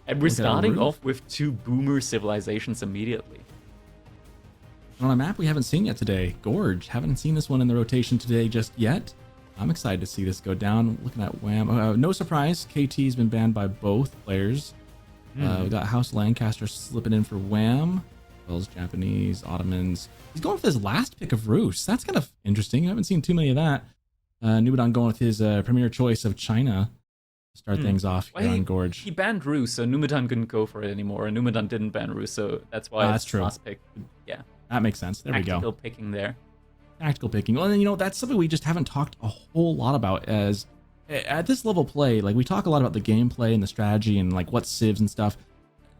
And we're Look at a starting roof. off with 2 boomer civilizations immediately. On a map we haven't seen yet today, Gorge. Haven't seen this one in the rotation today just yet. I'm excited to see this go down. Looking at Wham. No surprise, KT's been banned by both players. We got House Lancaster slipping in for Wham. As well as Japanese, Ottomans. He's going for his last pick of Rus. That's kind of interesting. I haven't seen too many of that. Numudan going with his premier choice of China to start things off here on Gorge. He banned Rus, so Numudan couldn't go for it anymore. And Numudan didn't ban Rus, so that's why That's true. last pick. Yeah. That makes sense. There we go. Tactical picking there. Tactical picking. Well, and you know, that's something we just haven't talked a whole lot about. As at this level play, like we talk a lot about the gameplay and the strategy and like what civs and stuff.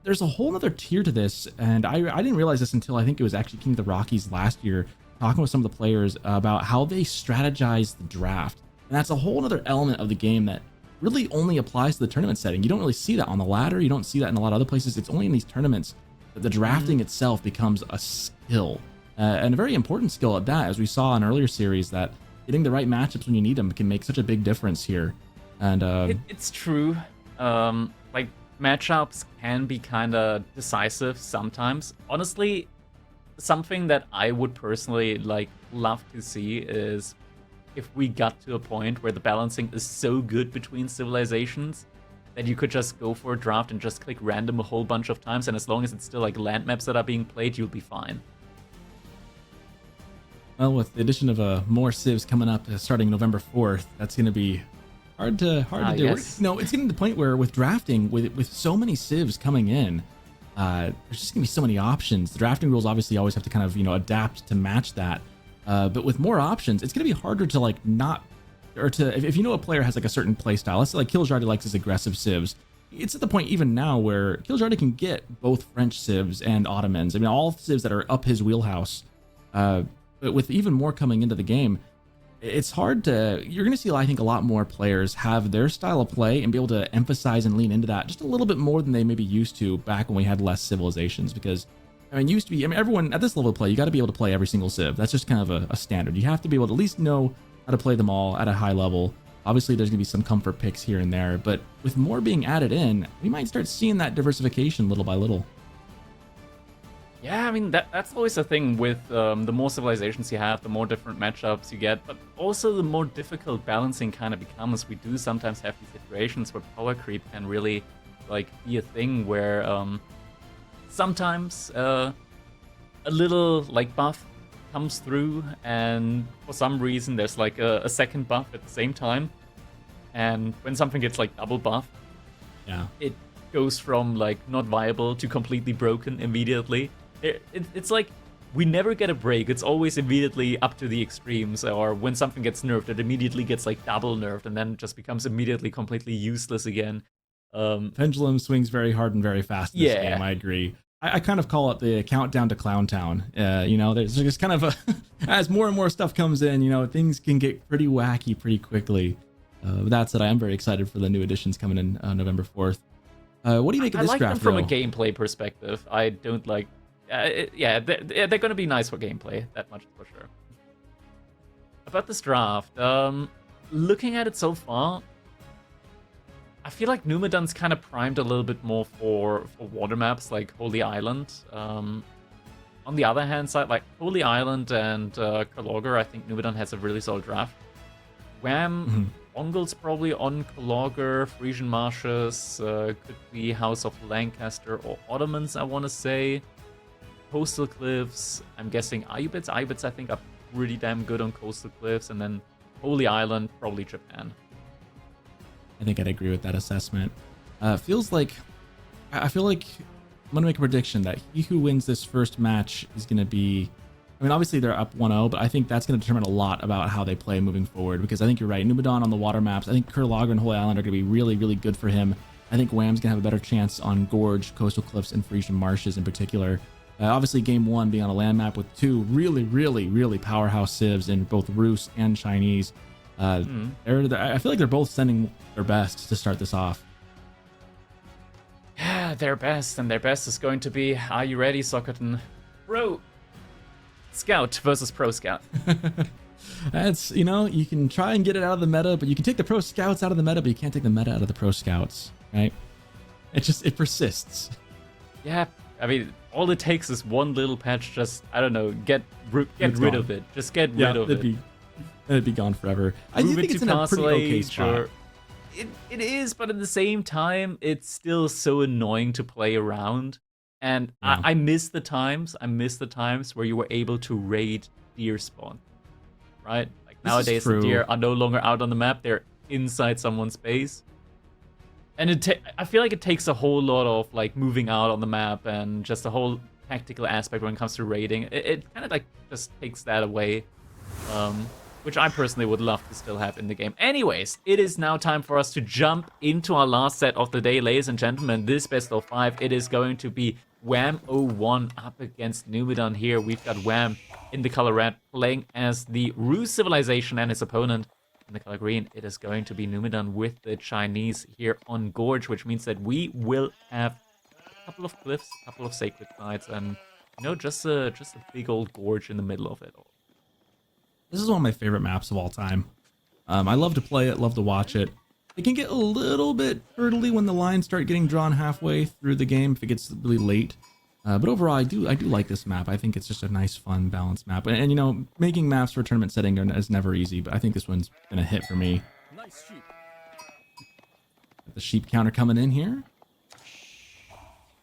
There's a whole other tier to this, and I didn't realize this until I think it was actually King of the Rockies last year, talking with some of the players about how they strategize the draft. And that's a whole other element of the game that really only applies to the tournament setting. You don't really see that on the ladder. You don't see that in a lot of other places. It's only in these tournaments that the drafting itself becomes a skill, and a very important skill at that, as we saw in earlier series, that getting the right matchups when you need them can make such a big difference here. And it's true. Like, matchups can be kind of decisive sometimes. Honestly, something that I would personally like love to see is if we got to a point where the balancing is so good between civilizations that you could just go for a draft and just click random a whole bunch of times, and as long as it's still like land maps that are being played, you'll be fine. Well, with the addition of more civs coming up starting November 4th, that's going to be hard to do. Yes. No, it's getting to the point where with drafting, with so many civs coming in, there's just gonna be so many options. The drafting rules obviously always have to kind of adapt to match that. But with more options, it's gonna be harder to like not, or to if you know a player has like a certain play style. Let's say like Killjardy likes his aggressive civs. It's at the point even now where Killjardy can get both French civs and Ottomans. I mean, all civs that are up his wheelhouse. But with even more coming into the game, it's hard to, you're going to see, I think, a lot more players have their style of play and be able to emphasize and lean into that just a little bit more than they maybe used to back when we had less civilizations. Because, I mean, used to be, I mean, everyone at this level of play, you got to be able to play every single civ. That's just kind of a standard. You have to be able to at least know how to play them all at a high level. Obviously, there's going to be some comfort picks here and there, but with more being added in, we might start seeing that diversification little by little. Yeah, I mean, that's always the thing with the more civilizations you have, the more different matchups you get, but also the more difficult balancing kind of becomes. We do sometimes have these situations where power creep can really like be a thing where sometimes a little like buff comes through, and for some reason there's like a second buff at the same time, and when something gets like double buff, Yeah. it goes from like not viable to completely broken immediately. It's like we never get a break. It's always immediately up to the extremes, or when something gets nerfed, it immediately gets like double nerfed and then just becomes immediately completely useless again. Pendulum swings very hard and very fast in this game, I agree. I kind of call it the countdown to Clown Town. There's just kind of a, as more and more stuff comes in, things can get pretty wacky pretty quickly. With that said, I am very excited for the new additions coming in November 4th. What do you make of this I like draft, them from though? a gameplay perspective. I don't like... they're going to be nice for gameplay, that much for sure. About this draft, looking at it so far, I feel like Numudan's kind of primed a little bit more for water maps like Holy Island. On the other hand side, like Holy Island and Kalogger, I think Numudan has a really solid draft. Wham, Mongol's probably on Kalogger, Frisian Marshes, could be House of Lancaster or Ottomans, I want to say. Coastal Cliffs, I'm guessing Ayubids. Ayubids, I think, are pretty damn good on Coastal Cliffs. And then Holy Island, probably Japan. I think I'd agree with that assessment. I feel like I'm going to make a prediction that he who wins this first match is going to be, I mean, obviously they're up 1-0, but I think that's going to determine a lot about how they play moving forward, because I think you're right. Numudan on the water maps, I think Kalogger and Holy Island are going to be really, really good for him. I think Wham's going to have a better chance on Gorge, Coastal Cliffs, and Frisian Marshes in particular. Obviously, game one being on a land map with two really, really, really powerhouse civs in both Rus and Chinese. I feel like they're both sending their best to start this off. Yeah, their best, and their best is going to be, are you ready, Soccerton? Pro Scout versus Pro Scout. That's, you can try and get it out of the meta, but you can take the Pro Scouts out of the meta, but you can't take the meta out of the Pro Scouts, right? It persists. Yeah, I mean, all it takes is one little patch. Just, I don't know, get rid of it. Just get rid of it. It'd be gone forever. I do think it's in a pretty okay spot. It is, but at the same time, it's still so annoying to play around. And Yeah. I miss the times. I miss the times where you were able to raid deer spawn. Right? Like nowadays, the deer are no longer out on the map. They're inside someone's base. And I feel like it takes a whole lot of like moving out on the map and just a whole tactical aspect when it comes to raiding. It kind of like just takes that away. Which I personally would love to still have in the game. Anyways, it is now time for us to jump into our last set of the day, ladies and gentlemen. This best of 5, it is going to be Wham 01 up against Numudan here. We've got Wham in the color red playing as the Ruse Civilization, and his opponent in the color green, it is going to be Numudan with the Chinese here on Gorge, which means that we will have a couple of cliffs, a couple of sacred sites, and you know, just a big old gorge in the middle of it all. This is one of my favorite maps of all time. I love to play it, love to watch it. It can get a little bit hurdly when the lines start getting drawn halfway through the game if it gets really late. But overall, I do like this map. I think it's just a nice, fun, balanced map. And you know, making maps for a tournament setting is never easy, but I think this one's gonna hit for me. Nice sheep. The sheep counter coming in here.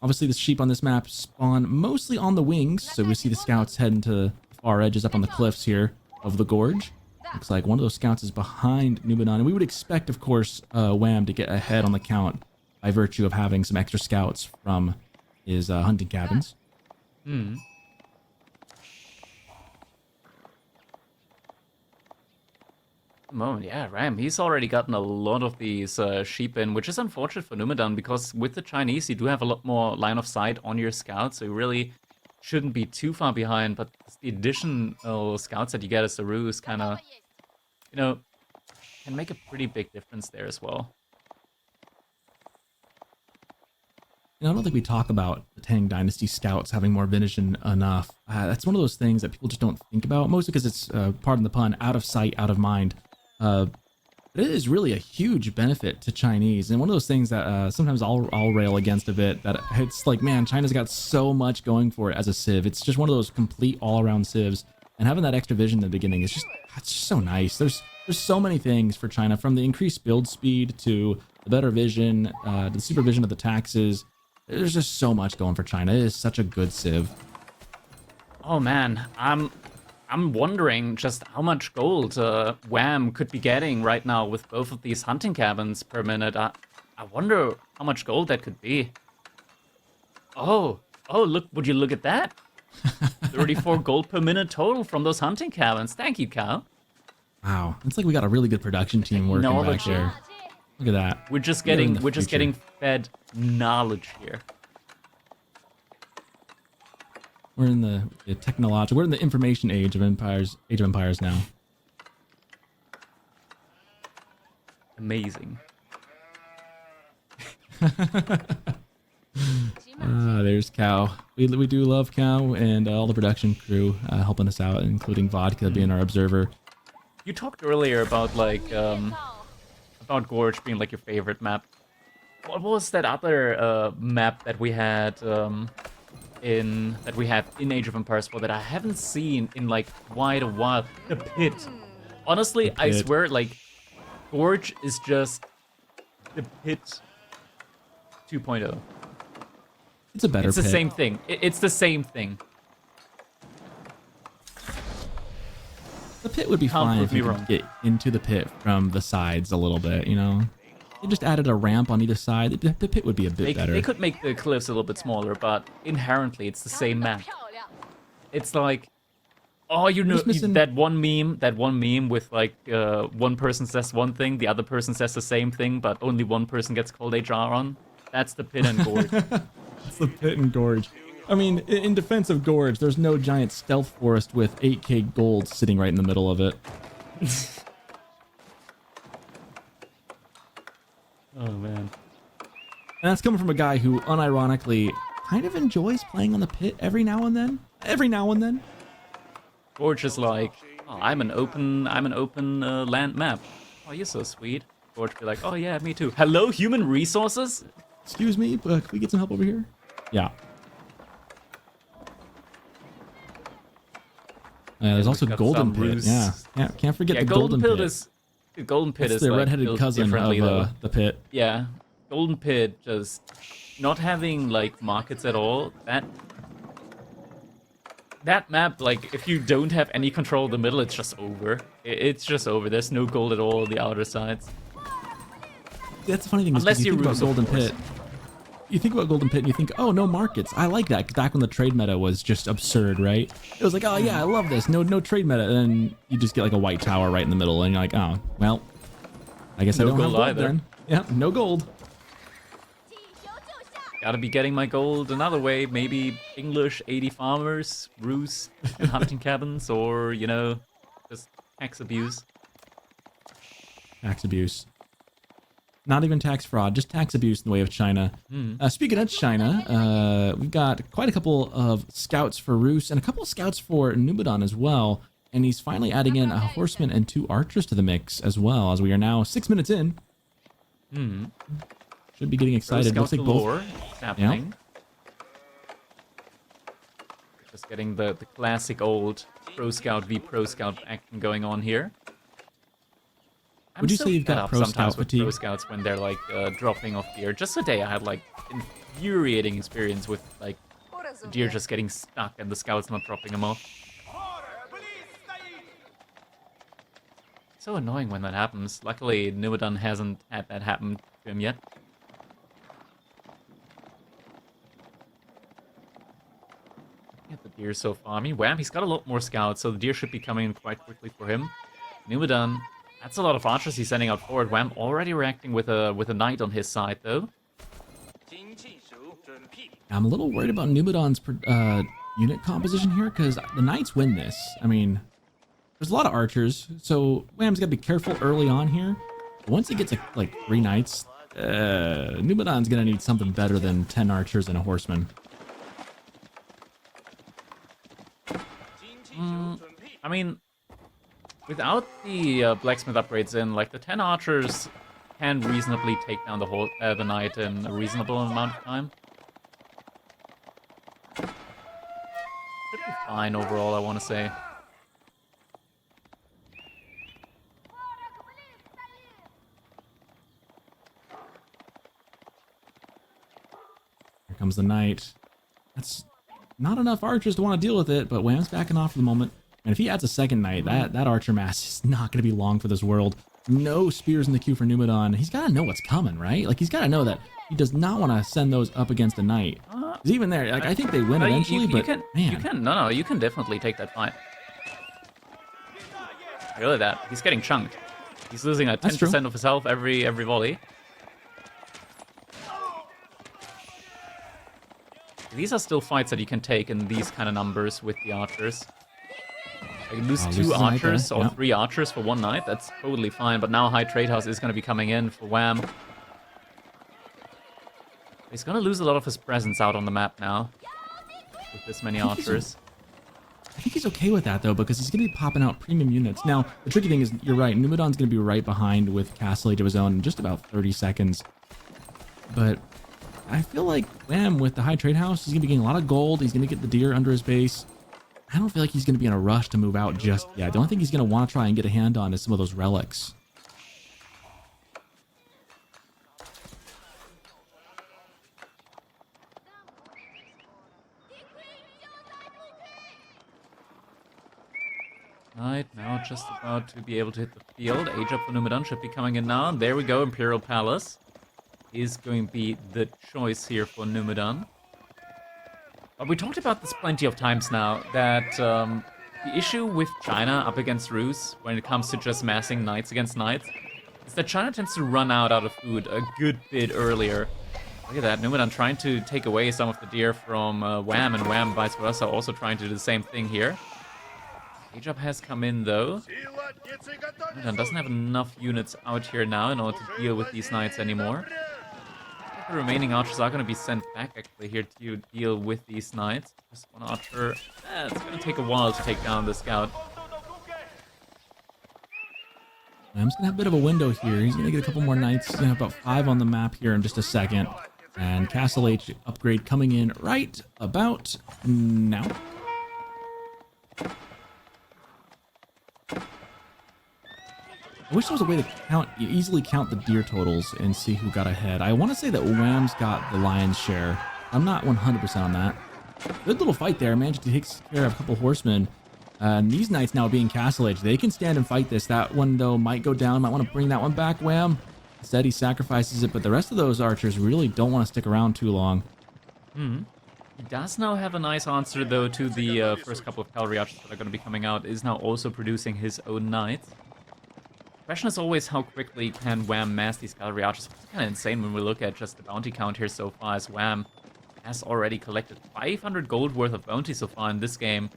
Obviously, the sheep on this map spawn mostly on the wings, so we see the scouts heading to the far edges up on the cliffs here of the gorge. Looks like one of those scouts is behind Numudan, and we would expect, of course, Wham to get ahead on the count by virtue of having some extra scouts from his hunting cabins. Moment, yeah, Ram. He's already gotten a lot of these sheep in, which is unfortunate for Numudan because with the Chinese, you do have a lot more line of sight on your scouts, so you really shouldn't be too far behind. But the additional scouts that you get as the ruse kind of, you know, can make a pretty big difference there as well. You know, I don't think we talk about the Tang Dynasty scouts having more vision enough. That's one of those things that people just don't think about, mostly because it's, pardon the pun, out of sight, out of mind. But it is really a huge benefit to Chinese, and one of those things that sometimes I'll rail against a bit, that it's like, man, China's got so much going for it as a civ. It's just one of those complete all-around civs, and having that extra vision in the beginning is it's just so nice. There's so many things for China, from the increased build speed to the better vision, the supervision of the taxes. There's just so much going for China. It is such a good civ. Oh man, I'm wondering just how much gold Wham could be getting right now with both of these hunting cabins per minute. I wonder how much gold that could be. Oh, look, would you look at that? 34 gold per minute total from those hunting cabins. Thank you, Kyle. Wow, it's like we got a really good production team working back there. Look at that. We're just getting fed knowledge here. We're in the technological, we're in the information age of empires now. Amazing. There's Cow. We do love Cow and all the production crew helping us out, including Vodka being our observer. You talked earlier about like about Gorge being like your favorite map. What was that other map that we had in Age of Empires 4 that I haven't seen in like quite a while? The Pit. Honestly, I swear, like Gorge is just the Pit 2.0. It's a better It's the pit. same thing. It's the same thing. The pit would be fine if you could get into the pit from the sides a little bit, you know? They just added a ramp on either side. The pit would be a bit better. They could make the cliffs a little bit smaller, but inherently it's the same map. It's like, oh, you know, that one meme with like one person says one thing, the other person says the same thing, but only one person gets called HR on. That's the Pit and Gorge. That's the Pit and Gorge. I mean, in defense of Gorge, there's no giant stealth forest with 8k gold sitting right in the middle of it. Oh, man. And that's coming from a guy who, unironically, kind of enjoys playing on the Pit every now and then. Gorge is like, oh, I'm an open land map. Oh, you're so sweet. Gorge be like, oh yeah, me too. Hello, human resources? Excuse me, can we get some help over here? Yeah. There's also Golden Pit. Yeah, can't forget the Golden Pit. The Golden Pit That's is the like redheaded cousin of the pit. Yeah, Golden Pit just not having like markets at all. That map, like, if you don't have any control of the middle, it's just over. It's just over. There's no gold at all on the outer sides. That's the funny thing is, Unless you you think about Golden Pit. You think about Golden Pit and you think, oh, no markets. I like that. 'Cause back when the trade meta was just absurd, right? It was like, oh yeah, I love this. No trade meta. And then you just get like a white tower right in the middle, and you're like, oh, well, I guess I don't have gold either. Then. Yeah, no gold. Gotta be getting my gold another way. Maybe English 80 farmers, roost, and hunting cabins, or, you know, just tax abuse. Tax abuse. Not even tax fraud, just tax abuse in the way of China. Speaking of China, we've got quite a couple of scouts for Roos and a couple of scouts for Numudan as well. And he's finally adding in a horseman and 2 archers to the mix as well, as we are now 6 minutes in. Should be getting excited. Looks like both happening. Yeah. Just getting the classic old Pro Scout v Pro Scout action going on here. Would you say you've got Pro Scout fatigue? Pro Scouts when they're like dropping off gear. Just today I had like infuriating experience with like the deer just getting stuck and the scouts not dropping them off. So annoying when that happens. Luckily Numudan hasn't had that happen to him yet. At the deer so far. I mean, Wham, he's got a lot more scouts, so the deer should be coming in quite quickly for him. Numudan, that's a lot of archers he's sending out forward. Wham already reacting with a knight on his side, though. I'm a little worried about Numudan's unit composition here, because the knights win this. I mean, there's a lot of archers, so Wham's got to be careful early on here. But once he gets like 3 knights, Numudan's going to need something better than 10 archers and a horseman. I mean, without the blacksmith upgrades in, like the 10 archers can reasonably take down the knight in a reasonable amount of time. Should be fine overall, I want to say. Here comes the knight. That's not enough archers to want to deal with it, but Wham's backing off for the moment. And if he adds a second knight, that archer mass is not going to be long for this world. No spears in the queue for Numudan. He's got to know what's coming, right? Like, he's got to know that he does not want to send those up against a knight. He's even there. Like, I think they win eventually, but man. No, you can definitely take that fight. Really, that he's getting chunked. He's losing 10% of his health every volley. These are still fights that you can take in these kind of numbers with the archers. Like lose 2 archers or 3 archers for 1 knight, that's totally fine. But now High Trade House is going to be coming in for Wham. He's going to lose a lot of his presence out on the map now with this many archers. I think he's okay with that, though, because he's going to be popping out premium units. Now, the tricky thing is, you're right, Numudan's going to be right behind with Castle Age of his own in just about 30 seconds. But I feel like Wham with the High Trade House, he's going to be getting a lot of gold. He's going to get the deer under his base. I don't feel like he's going to be in a rush to move out just yet. The only thing he's going to want to try and get a hand on is some of those relics. Right, now just about to be able to hit the field. Age up for Numudan should be coming in now. There we go, Imperial Palace is going to be the choice here for Numudan. But we talked about this plenty of times now, that the issue with China up against Rus, when it comes to just massing knights against knights, is that China tends to run out of food a good bit earlier. Look at that, Numudan trying to take away some of the deer from Wham, and Wham vice versa also trying to do the same thing here. Age up has come in though. Numudan doesn't have enough units out here now in order to deal with these knights anymore. The remaining archers are going to be sent back actually here to deal with these knights. Just 1 archer. It's going to take a while to take down the scout. Wham's going to have a bit of a window here. He's going to get a couple more knighs. He's going to have about 5 on the map here in just a second. And Castle H upgrade coming in right about now. I wish there was a way to easily count the deer totals and see who got ahead. I want to say that Wham's got the lion's share. I'm not 100% on that. Good little fight there. Managed to take care of a couple horsemen. And these knights now being Castle Age, they can stand and fight this. That one, though, might go down. Might want to bring that one back, Wham. Instead, he sacrifices it, but the rest of those archers really don't want to stick around too long. He does now have a nice answer, though, to the first couple of cavalry archers that are going to be coming out. Is now also producing his own knights. The question is always how quickly can Wham mass these cavalry archers. It's kind of insane when we look at just the bounty count here so far, as Wham has already collected 500 gold worth of bounty so far in this game.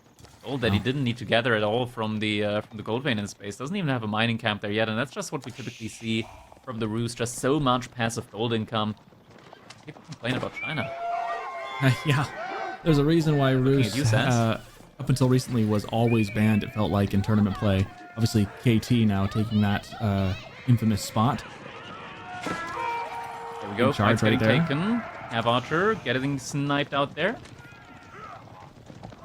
Gold that he didn't need to gather at all from the gold vein in space. Doesn't even have a mining camp there yet, and that's just what we typically see from the Rus. Just so much passive gold income. People complain about China. Yeah, there's a reason why Rus, up until recently, was always banned, it felt like, in tournament play. Obviously, KT now taking that infamous spot. There we go, fight's getting taken. Have Archer getting sniped out there.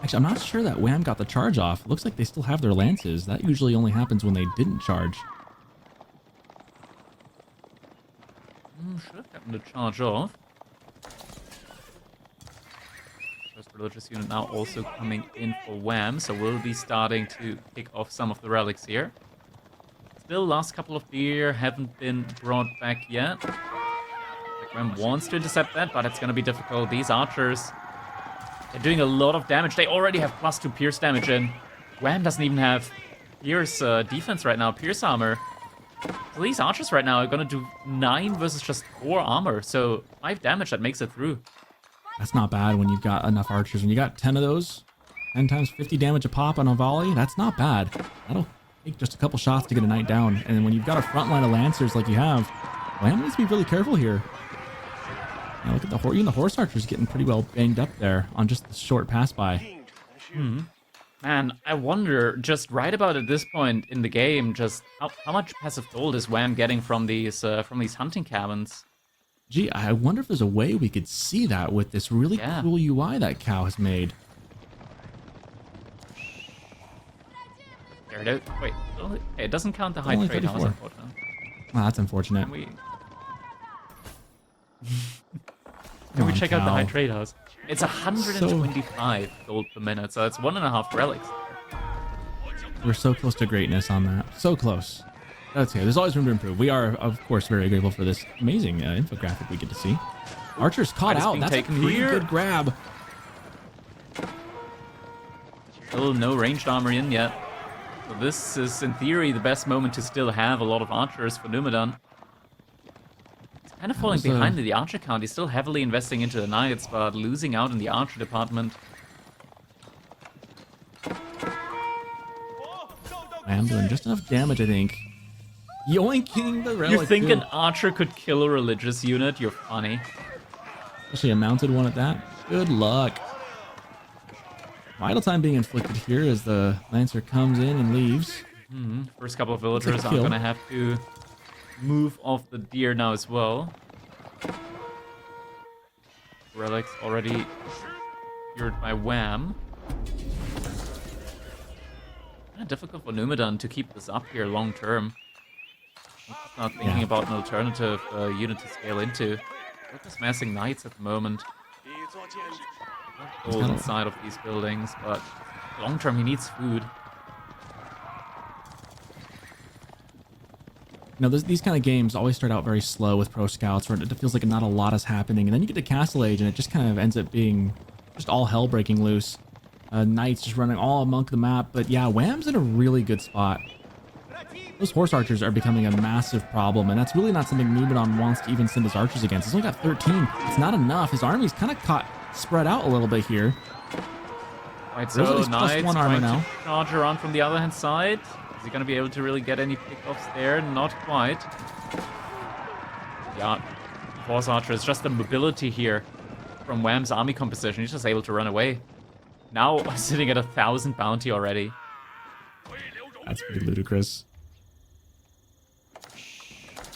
Actually, I'm not sure that Wham got the charge off. Looks like they still have their lances. That usually only happens when they didn't charge. Should have gotten the charge off. First religious unit now also coming in for Wham, so we'll be starting to pick off some of the relics here. Still, last couple of deer haven't been brought back yet. Wham wants to intercept that, but it's going to be difficult. These archers, they're doing a lot of damage. They already have +2 pierce damage in. Wham doesn't even have pierce defense right now, pierce armor. So these archers right now are going to do 9 versus just 4 armor. So 5 damage, that makes it through. That's not bad when you've got enough archers. When you got 10 of those, 10 times 50 damage a pop on a volley, that's not bad. That'll take just a couple shots to get a knight down. And when you've got a front line of lancers like you have, Wham needs to be really careful here. Now look at the even the horse archers getting pretty well banged up there on just the short pass by. Man, I wonder, just right about at this point in the game, just how much passive gold is Wham getting from these hunting cabins? Gee, I wonder if there's a way we could see that with this really cool UI that Cow has made. There it is. Wait, it doesn't count the high trade house, unfortunately. Oh, that's unfortunate. Can we check out the high trade house? It's 125 gold per minute, so it's 1.5 relics. We're so close to greatness on that. So close. That's okay. There's always room to improve. We are, of course, very grateful for this amazing infographic we get to see. Archer's caught out. That's a pretty good grab. Still no ranged armor in yet. So this is, in theory, the best moment to still have a lot of archers for Numudan. Kind of falling behind in the archer count. He's still heavily investing into the knights, but losing out in the archer department. I'm doing just enough damage, I think. Yoinking the relic. You think an archer could kill a religious unit? You're funny. Especially a mounted one at that. Good luck. Idle time being inflicted here as the lancer comes in and leaves. First couple of villagers are going to have to move off the deer now as well. Relics already secured by Wham. Kind of difficult for Numudan to keep this up here long term. I'm just not thinking about an alternative unit to scale into. We're just massing knights at the moment. Gold inside of these buildings, but long term he needs food. You know, these kind of games always start out very slow with pro scouts, where it feels like not a lot is happening, and then you get to Castle Age, and it just kind of ends up being just all hell breaking loose. Knights just running all among the map, but yeah, Wham's in a really good spot. Those horse archers are becoming a massive problem, and that's really not something Numudan wants to even send his archers against. He's only got 13. It's not enough. His army's kind of caught spread out a little bit here. Right, so Knights trying to charge around from the other hand side. Is he going to be able to really get any pickoffs there? Not quite. Yeah, horse archer is just the mobility here from Wham's army composition. He's just able to run away. Now sitting at 1,000 bounty already. That's pretty ludicrous.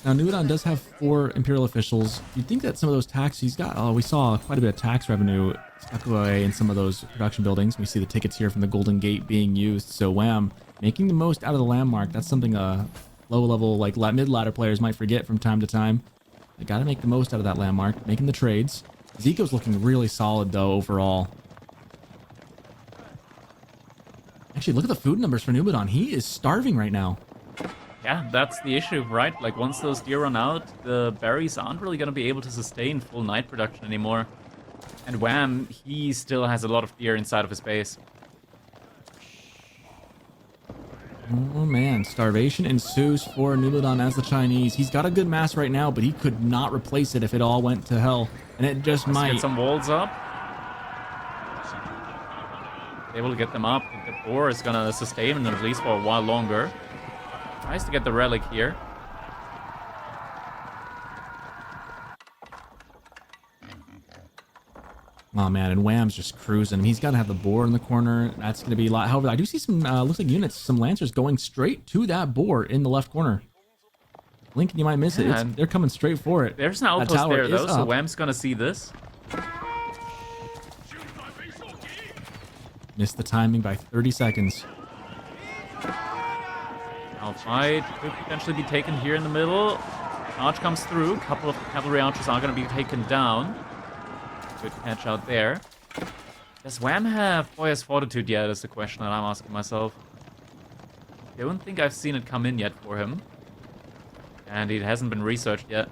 Now, Numudan does have 4 Imperial officials. You'd think that some of those tax he's got, we saw quite a bit of tax revenue stuck away in some of those production buildings. We see the tickets here from the Golden Gate being used. So Wham, making the most out of the landmark. That's something low-level, like mid-ladder players might forget from time to time. They got to make the most out of that landmark, making the trades. Zico's looking really solid, though, overall. Actually, look at the food numbers for Numudan. He is starving right now. Yeah, that's the issue, right? Like, once those deer run out, the berries aren't really going to be able to sustain full night production anymore. And Wham, he still has a lot of deer inside of his base. Oh, man. Starvation ensues for Numudan as the Chinese. He's got a good mass right now, but he could not replace it if it all went to hell. And it just might. Get some walls up. Able to get them up. The boar is going to sustain him at least for a while longer. Tries to get the relic here. Oh man, and Wham's just cruising. He's got to have the boar in the corner. That's going to be a lot. However, I do see some, looks like units, some lancers going straight to that boar in the left corner. Lincoln, you might miss it. They're coming straight for it. There's an outpost there, though, so Wham's going to see this. Missed the timing by 30 seconds. Fight could potentially be taken here in the middle. Arch comes through. A couple of cavalry archers are going to be taken down. Good catch out there. Does Wham have Boyer's Fortitude yet is the question that I'm asking myself. I don't think I've seen it come in yet for him. And it hasn't been researched yet.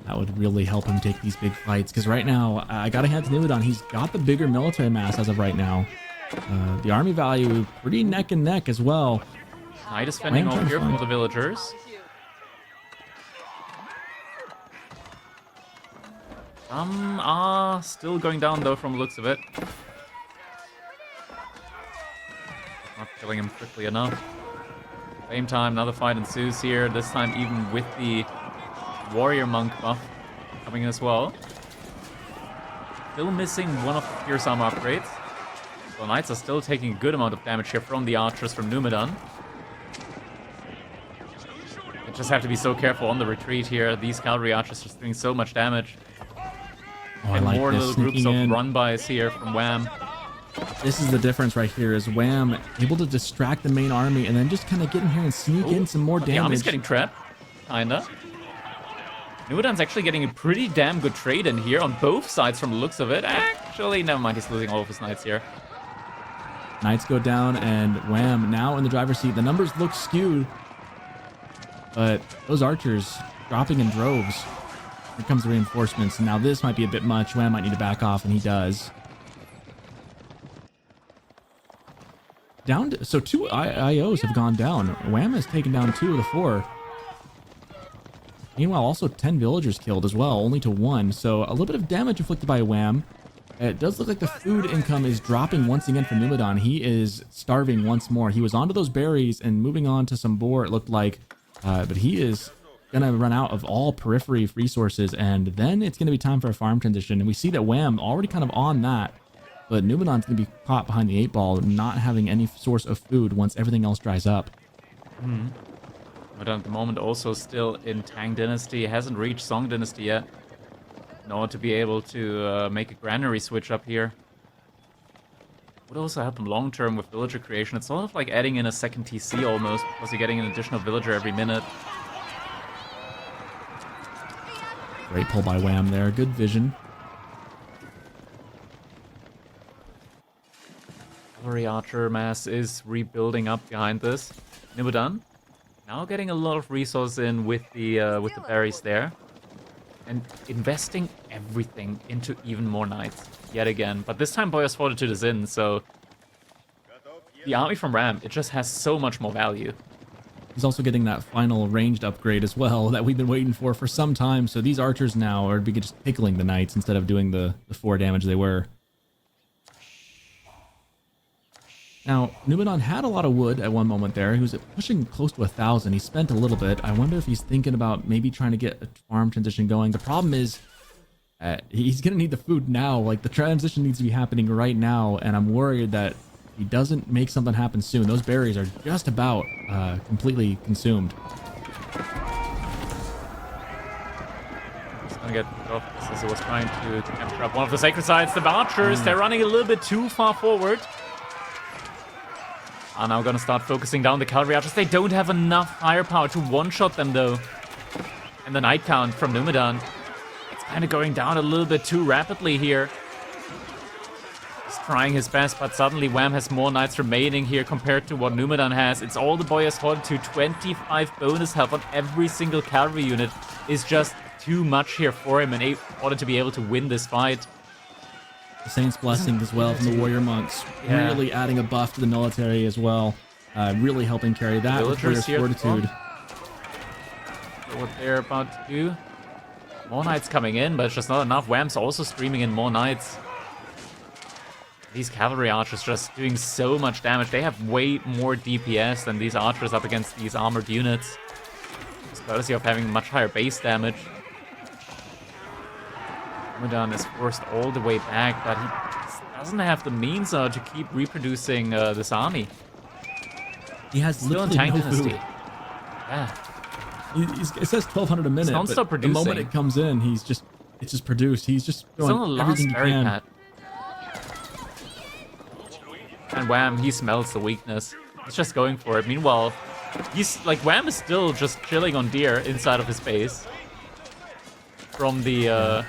That would really help him take these big fights. Because right now, I got to hand to Numudan. He's got the bigger military mass as of right now. The army value pretty neck and neck as well. Knight is fending off here from the villagers. Some are still going down though from the looks of it. Not killing him quickly enough. Same time, another fight ensues here. This time even with the warrior monk buff coming in as well. Still missing one of the Fierce Armor upgrades. So Knights are still taking a good amount of damage here from the archers from Numudan. Just have to be so careful on the retreat here. These cavalry archers are just doing so much damage. Oh, and like more little groups of run-bys here from Wham. This is the difference right here, is Wham able to distract the main army and then just kind of get in here and sneak in some more damage. The army's getting trapped, kinda. Numudan's actually getting a pretty damn good trade in here on both sides from the looks of it. Actually, never mind, he's losing all of his knights here. Knights go down and Wham now in the driver's seat. The numbers look skewed. But those archers dropping in droves. Here comes the reinforcements. Now this might be a bit much. Wham might need to back off, and he does. Down to, so 2 IOs have gone down. Wham has taken down 2 of the 4. Meanwhile, also 10 villagers killed as well, only to 1. So a little bit of damage inflicted by Wham. It does look like the food income is dropping once again for Numudan. He is starving once more. He was onto those berries and moving on to some boar, it looked like. But he is going to run out of all periphery resources, and then it's going to be time for a farm transition. And we see that Wham already kind of on that, but Numudan's going to be caught behind the 8 ball, not having any source of food once everything else dries up. But at the moment also still in Tang Dynasty, hasn't reached Song Dynasty yet, in order to be able to make a granary switch up here. Would also help him long term with villager creation. It's sort of like adding in a second TC almost, because you're getting an additional villager every minute. Great pull by Wham there. Good vision. Cavalry archer mass is rebuilding up behind this. Numudan now getting a lot of resource in with the berries there. And investing everything into even more knights yet again. But this time Boyer's Fortitude is in, so the army from Ram, it just has so much more value. He's also getting that final ranged upgrade as well that we've been waiting for some time. So these archers now are just pickling the knights instead of doing the 4 damage they were. Now, Numudan had a lot of wood at one moment there. He was pushing close to 1,000. He spent a little bit. I wonder if he's thinking about maybe trying to get a farm transition going. The problem is he's going to need the food now. Like, the transition needs to be happening right now, and I'm worried that he doesn't make something happen soon. Those berries are just about completely consumed. gonna get picked off as he was trying to capture up one of the sacred sites. The archers, they're running a little bit too far forward. Are now gonna start focusing down the cavalry archers. They don't have enough firepower to one-shot them though. And the knight count from Numudan, it's kind of going down a little bit too rapidly here. He's trying his best, but suddenly Wham has more knights remaining here compared to what Numudan has. It's all the boy has hoarded to 25 bonus health on every single cavalry unit is just too much here for him in order to be able to win this fight. The Saint's Blessing as well from the Warrior Monks, really adding a buff to the military as well, really helping carry that with Warrior's Fortitude. What they're about to do. More knights coming in, but it's just not enough. Wham's also streaming in more knights. These cavalry archers just doing so much damage. They have way more DPS than these archers up against these armored units. Just courtesy of having much higher base damage. Numudan is forced all the way back, but he doesn't have the means to keep reproducing this army. He has still in literally Tank no Dynasty. food. Yeah. It says 1,200 a minute, but producing. the moment it comes in, it's just produced. He's just doing everything he can. Pad. And Wham, he smells the weakness. He's just going for it. Meanwhile, he's like Wham is still just chilling on deer inside of his base from the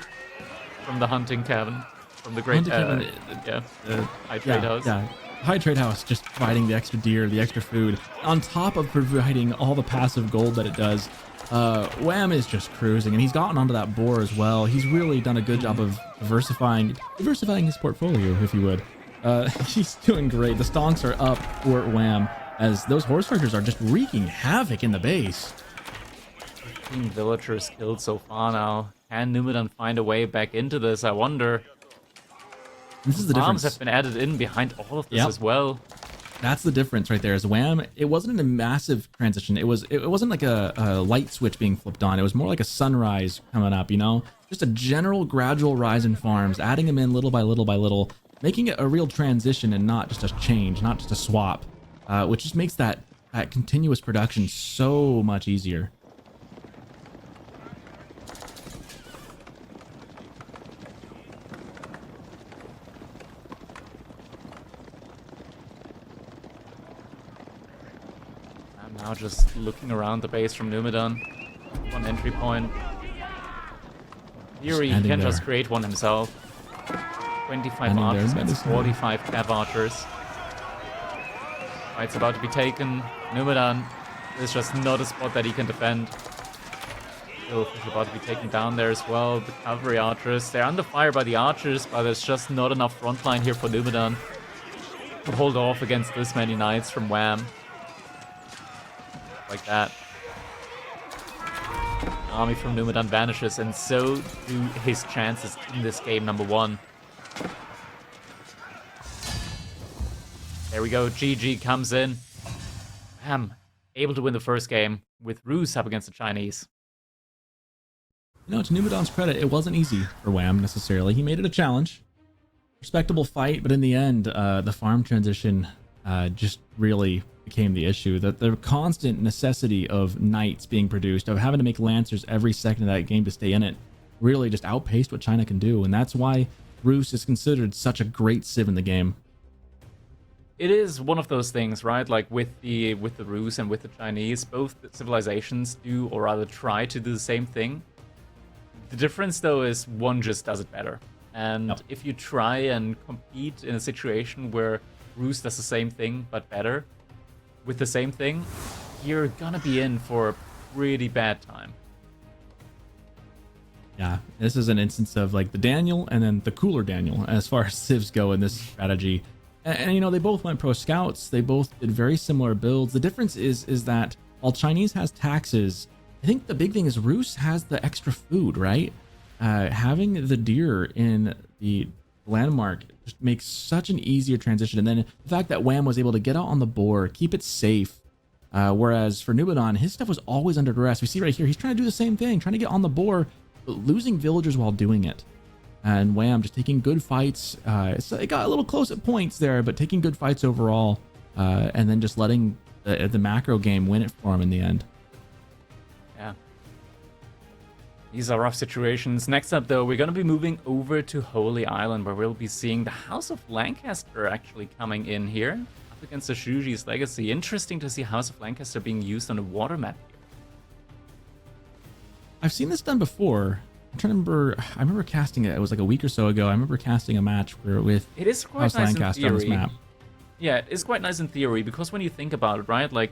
hunting cabin, from the great high trade house. Yeah. High Trade House just providing the extra deer, the extra food, on top of providing all the passive gold that it does. Wham is just cruising, and he's gotten onto that boar as well. He's really done a good job of diversifying his portfolio, if you would. He's doing great. The stonks are up for Wham, as those horse archers are just wreaking havoc in the base. 15 villagers killed so far now. Can Numudan find a way back into this? I wonder. This is the Farms difference. have been added in behind all of this as well. That's the difference right there. Is Wham, it wasn't a massive transition. It wasn't like a light switch being flipped on. It was more like a sunrise coming up, you know? Just a general gradual rise in farms, adding them in little by little by little, making it a real transition and not just a change, not just a swap, which just makes that continuous production so much easier. Now just looking around the base from Numudan. One entry point. Theory, he can just create one himself. 25 archers against 45 cav archers. Fight's about to be taken. Numudan is just not a spot that he can defend. Still about to be taken down there as well. The cavalry archers, they're under fire by the archers, but there's just not enough front line here for Numudan to hold off against this many knights from Wham. Like that. The army from Numudan vanishes, and so do his chances in this game, number one. There we go, GG comes in. Wham, able to win the first game with Ruse up against the Chinese. You know, to Numudan's credit, it wasn't easy for Wham necessarily. He made it a challenge. Respectable fight, but in the end, the farm transition just really became the issue. That the constant necessity of knights being produced, of having to make lancers every second of that game to stay in it, really just outpaced what China can do, and that's why Ruse is considered such a great civ in the game. It is one of those things, right? Like with the Ruse and with the Chinese, both civilizations do, or rather try to do the same thing. The difference though is one just does it better. And if you try and compete in a situation where Ruse does the same thing but better, with the same thing, you're gonna be in for a pretty bad time. Yeah, this is an instance of like the Daniel and then the cooler Daniel as far as civs go in this strategy. And you know, they both went pro scouts. They both did very similar builds. The difference is that while Chinese has taxes, I think the big thing is Ruse has the extra food, right? Having the deer in the landmark just makes such an easier transition. And then the fact that Wham was able to get out on the boar, keep it safe. Whereas for Numudan, his stuff was always under duress. We see right here, he's trying to do the same thing, trying to get on the boar, but losing villagers while doing it. And Wham just taking good fights. It got a little close at points there, but taking good fights overall. And then just letting the macro game win it for him in the end. Yeah. These are rough situations. Next up, though, we're going to be moving over to Holy Island, where we'll be seeing the House of Lancaster actually coming in here up against the Shuji's Legacy. Interesting to see House of Lancaster being used on a water map here. I've seen this done before. I'm trying to remember. I remember casting it. It was like a week or so ago. I remember casting a match where with it is quite House nice Lancaster in on this theory. map. Yeah, it's quite nice in theory, because when you think about it, right, like,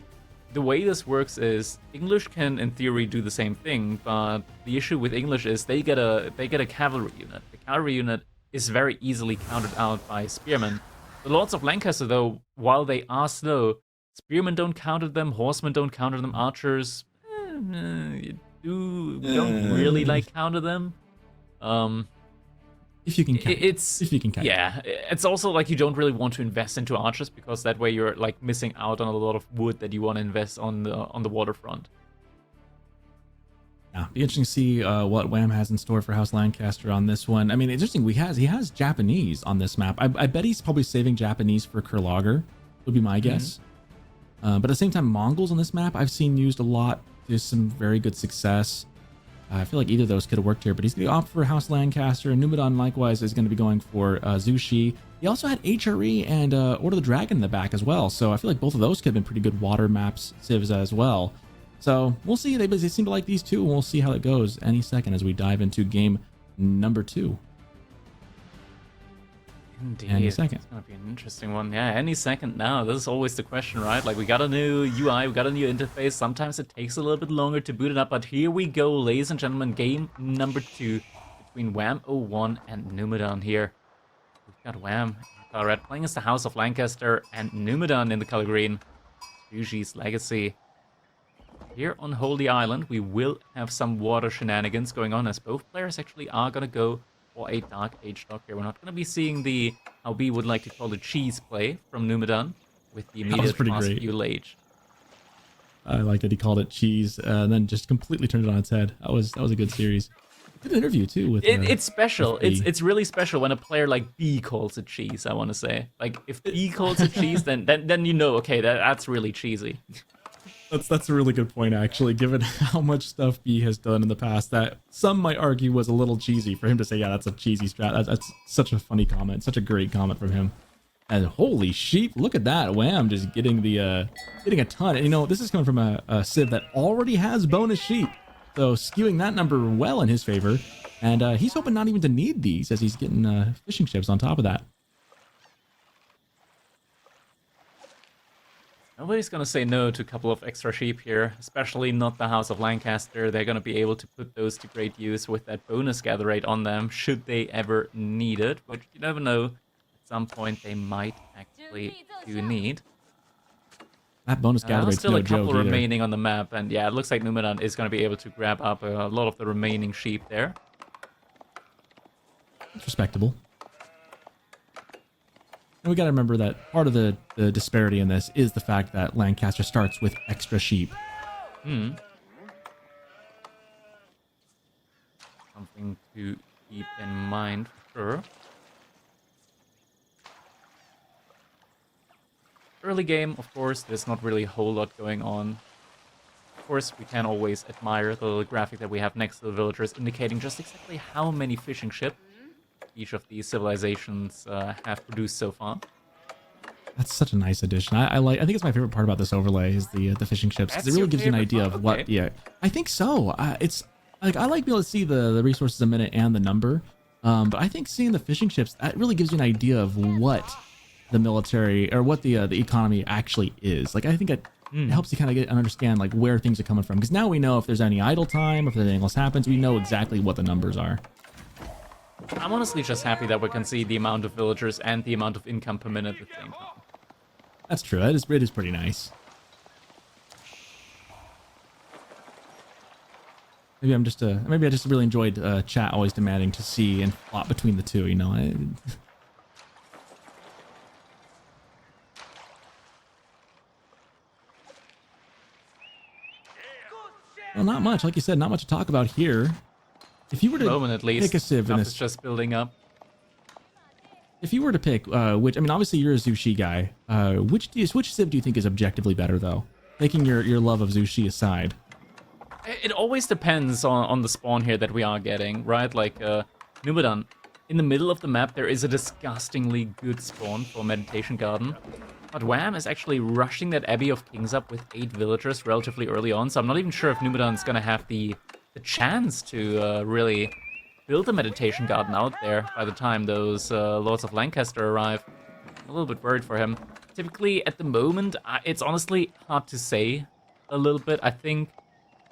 the way this works is English can, in theory, do the same thing, but the issue with English is they get a cavalry unit. The cavalry unit is very easily countered out by spearmen. The Lords of Lancaster, though, while they are slow, spearmen don't counter them, horsemen don't counter them, archers don't really like counter them. If you can count. If you can count. Yeah, it's also like you don't really want to invest into archers, because that way you're like missing out on a lot of wood that you want to invest on the waterfront. Yeah, be interesting to see what Wham has in store for House Lancaster on this one. I mean, interesting. He has Japanese on this map. I bet he's probably saving Japanese for Kurlager, would be my guess. But at the same time, Mongols on this map I've seen used a lot to some very good success. I feel like either of those could have worked here, but he's going to opt for House Lancaster, and Numudan likewise is going to be going for Zushi. He also had HRE and Order of the Dragon in the back as well, so I feel like both of those could have been pretty good water maps civs as well. So we'll see. They seem to like these two, and we'll see how it goes any second as we dive into game number 2. Indeed. Any second. It's going to be an interesting one. Yeah, any second now. This is always the question, right? Like, we got a new UI, we got a new interface. Sometimes it takes a little bit longer to boot it up, but here we go, ladies and gentlemen. Game number 2 between Wham01 and Numudan here. We've got Wham in color red playing as the House of Lancaster, and Numudan in the color green, Yuji's Legacy. Here on Holy Island, we will have some water shenanigans going on, as both players actually are going to go for a Dark Age dock here. We're not going to be seeing the, how we would like to call it, cheese play from Numudan with the immediate fuel age. I like that he called it cheese and then just completely turned it on its head. That was a good series. Good interview too. With it's special. It's really special when a player like B calls it cheese. I want to say, like, if B calls it cheese, then you know, okay, that's really cheesy. That's a really good point, actually, given how much stuff B has done in the past that some might argue was a little cheesy. For him to say, yeah, that's a cheesy strat, that's such a funny comment, such a great comment from him. And holy sheep, look at that. Wham, just getting a ton. And, you know, this is coming from a civ that already has bonus sheep, so skewing that number well in his favor. And he's hoping not even to need these, as he's getting fishing ships on top of that. Nobody's going to say no to a couple of extra sheep here, especially not the House of Lancaster. They're going to be able to put those to great use with that bonus gather rate on them, should they ever need it, which you never know. At some point, they might actually do need. That bonus gather rate's still no a couple joke remaining on the map, and yeah, it looks like Numudan is going to be able to grab up a lot of the remaining sheep there. It's respectable. And we got to remember that part of the disparity in this is the fact that Lancaster starts with extra sheep. Something to keep in mind for sure. Early game, of course, there's not really a whole lot going on. Of course, we can always admire the little graphic that we have next to the villagers, indicating just exactly how many fishing ships each of these civilizations have produced so far. That's such a nice addition. I think it's my favorite part about this overlay is the fishing ships. It really gives you an idea of what. Yeah, I think so. It's like I like being able to see the resources a minute and the number, but I think seeing the fishing ships, that really gives you an idea of what the military or what the economy actually is. Like, I think it helps you kind of get and understand like where things are coming from, because now we know if there's any idle time, if anything else happens, we know exactly what the numbers are. I'm honestly just happy that we can see the amount of villagers and the amount of income per minute at the same time. That's true. It is pretty nice. Maybe I just really enjoyed chat always demanding to see and plot between the two. You know. Well, not much. Like you said, not much to talk about here. If you were to at least, pick a civ in it's just building up. If you were to pick, which, I mean, obviously you're a Zushi guy. Which civ do you think is objectively better, though? Taking your love of Zushi aside. It always depends on the spawn here that we are getting, right? Like, Numudan. In the middle of the map, there is a disgustingly good spawn for Meditation Garden. But Wham is actually rushing that Abbey of Kings up with 8 villagers relatively early on, so I'm not even sure if Numudan's gonna have the chance to really build a Meditation Garden out there by the time those Lords of Lancaster arrive. I'm a little bit worried for him. Typically, at the moment, it's honestly hard to say a little bit. I think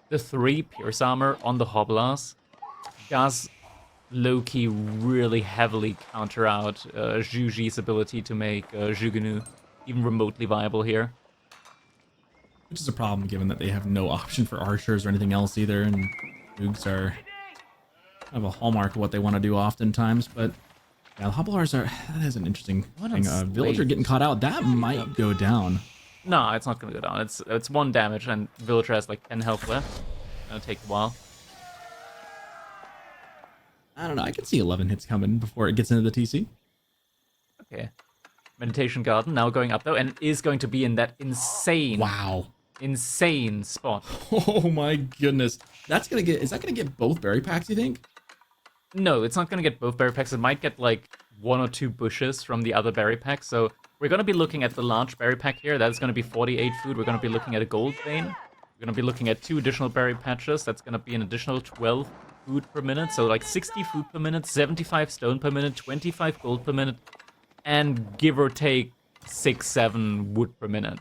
the 3 Pierce Armor on the Hobblers does low-key really heavily counter out Zhu ability to make Zhugunu even remotely viable here. Which is a problem given that they have no option for archers or anything else either, and Zhugs are kind of a hallmark of what they want to do oftentimes, but yeah, the Hobblers are, that is an interesting thing. Villager getting caught out, that might go down. No, it's not going to go down. It's 1 damage, and Villager has like 10 health left. Gonna take a while. I don't know, I can see 11 hits coming before it gets into the TC. Okay. Meditation Garden now going up though, and it is going to be in that insane, insane spot. Oh my goodness, that's gonna get. Is that gonna get both berry packs? You think? No, it's not gonna get both berry packs. It might get like 1 or 2 bushes from the other berry pack. So we're gonna be looking at the large berry pack here. That's gonna be 48 food. We're gonna be looking at a gold vein. We're gonna be looking at 2 additional berry patches. That's gonna be an additional 12 food per minute. So like 60 food per minute, 75 stone per minute, 25 gold per minute. And give or take 6-7 wood per minute.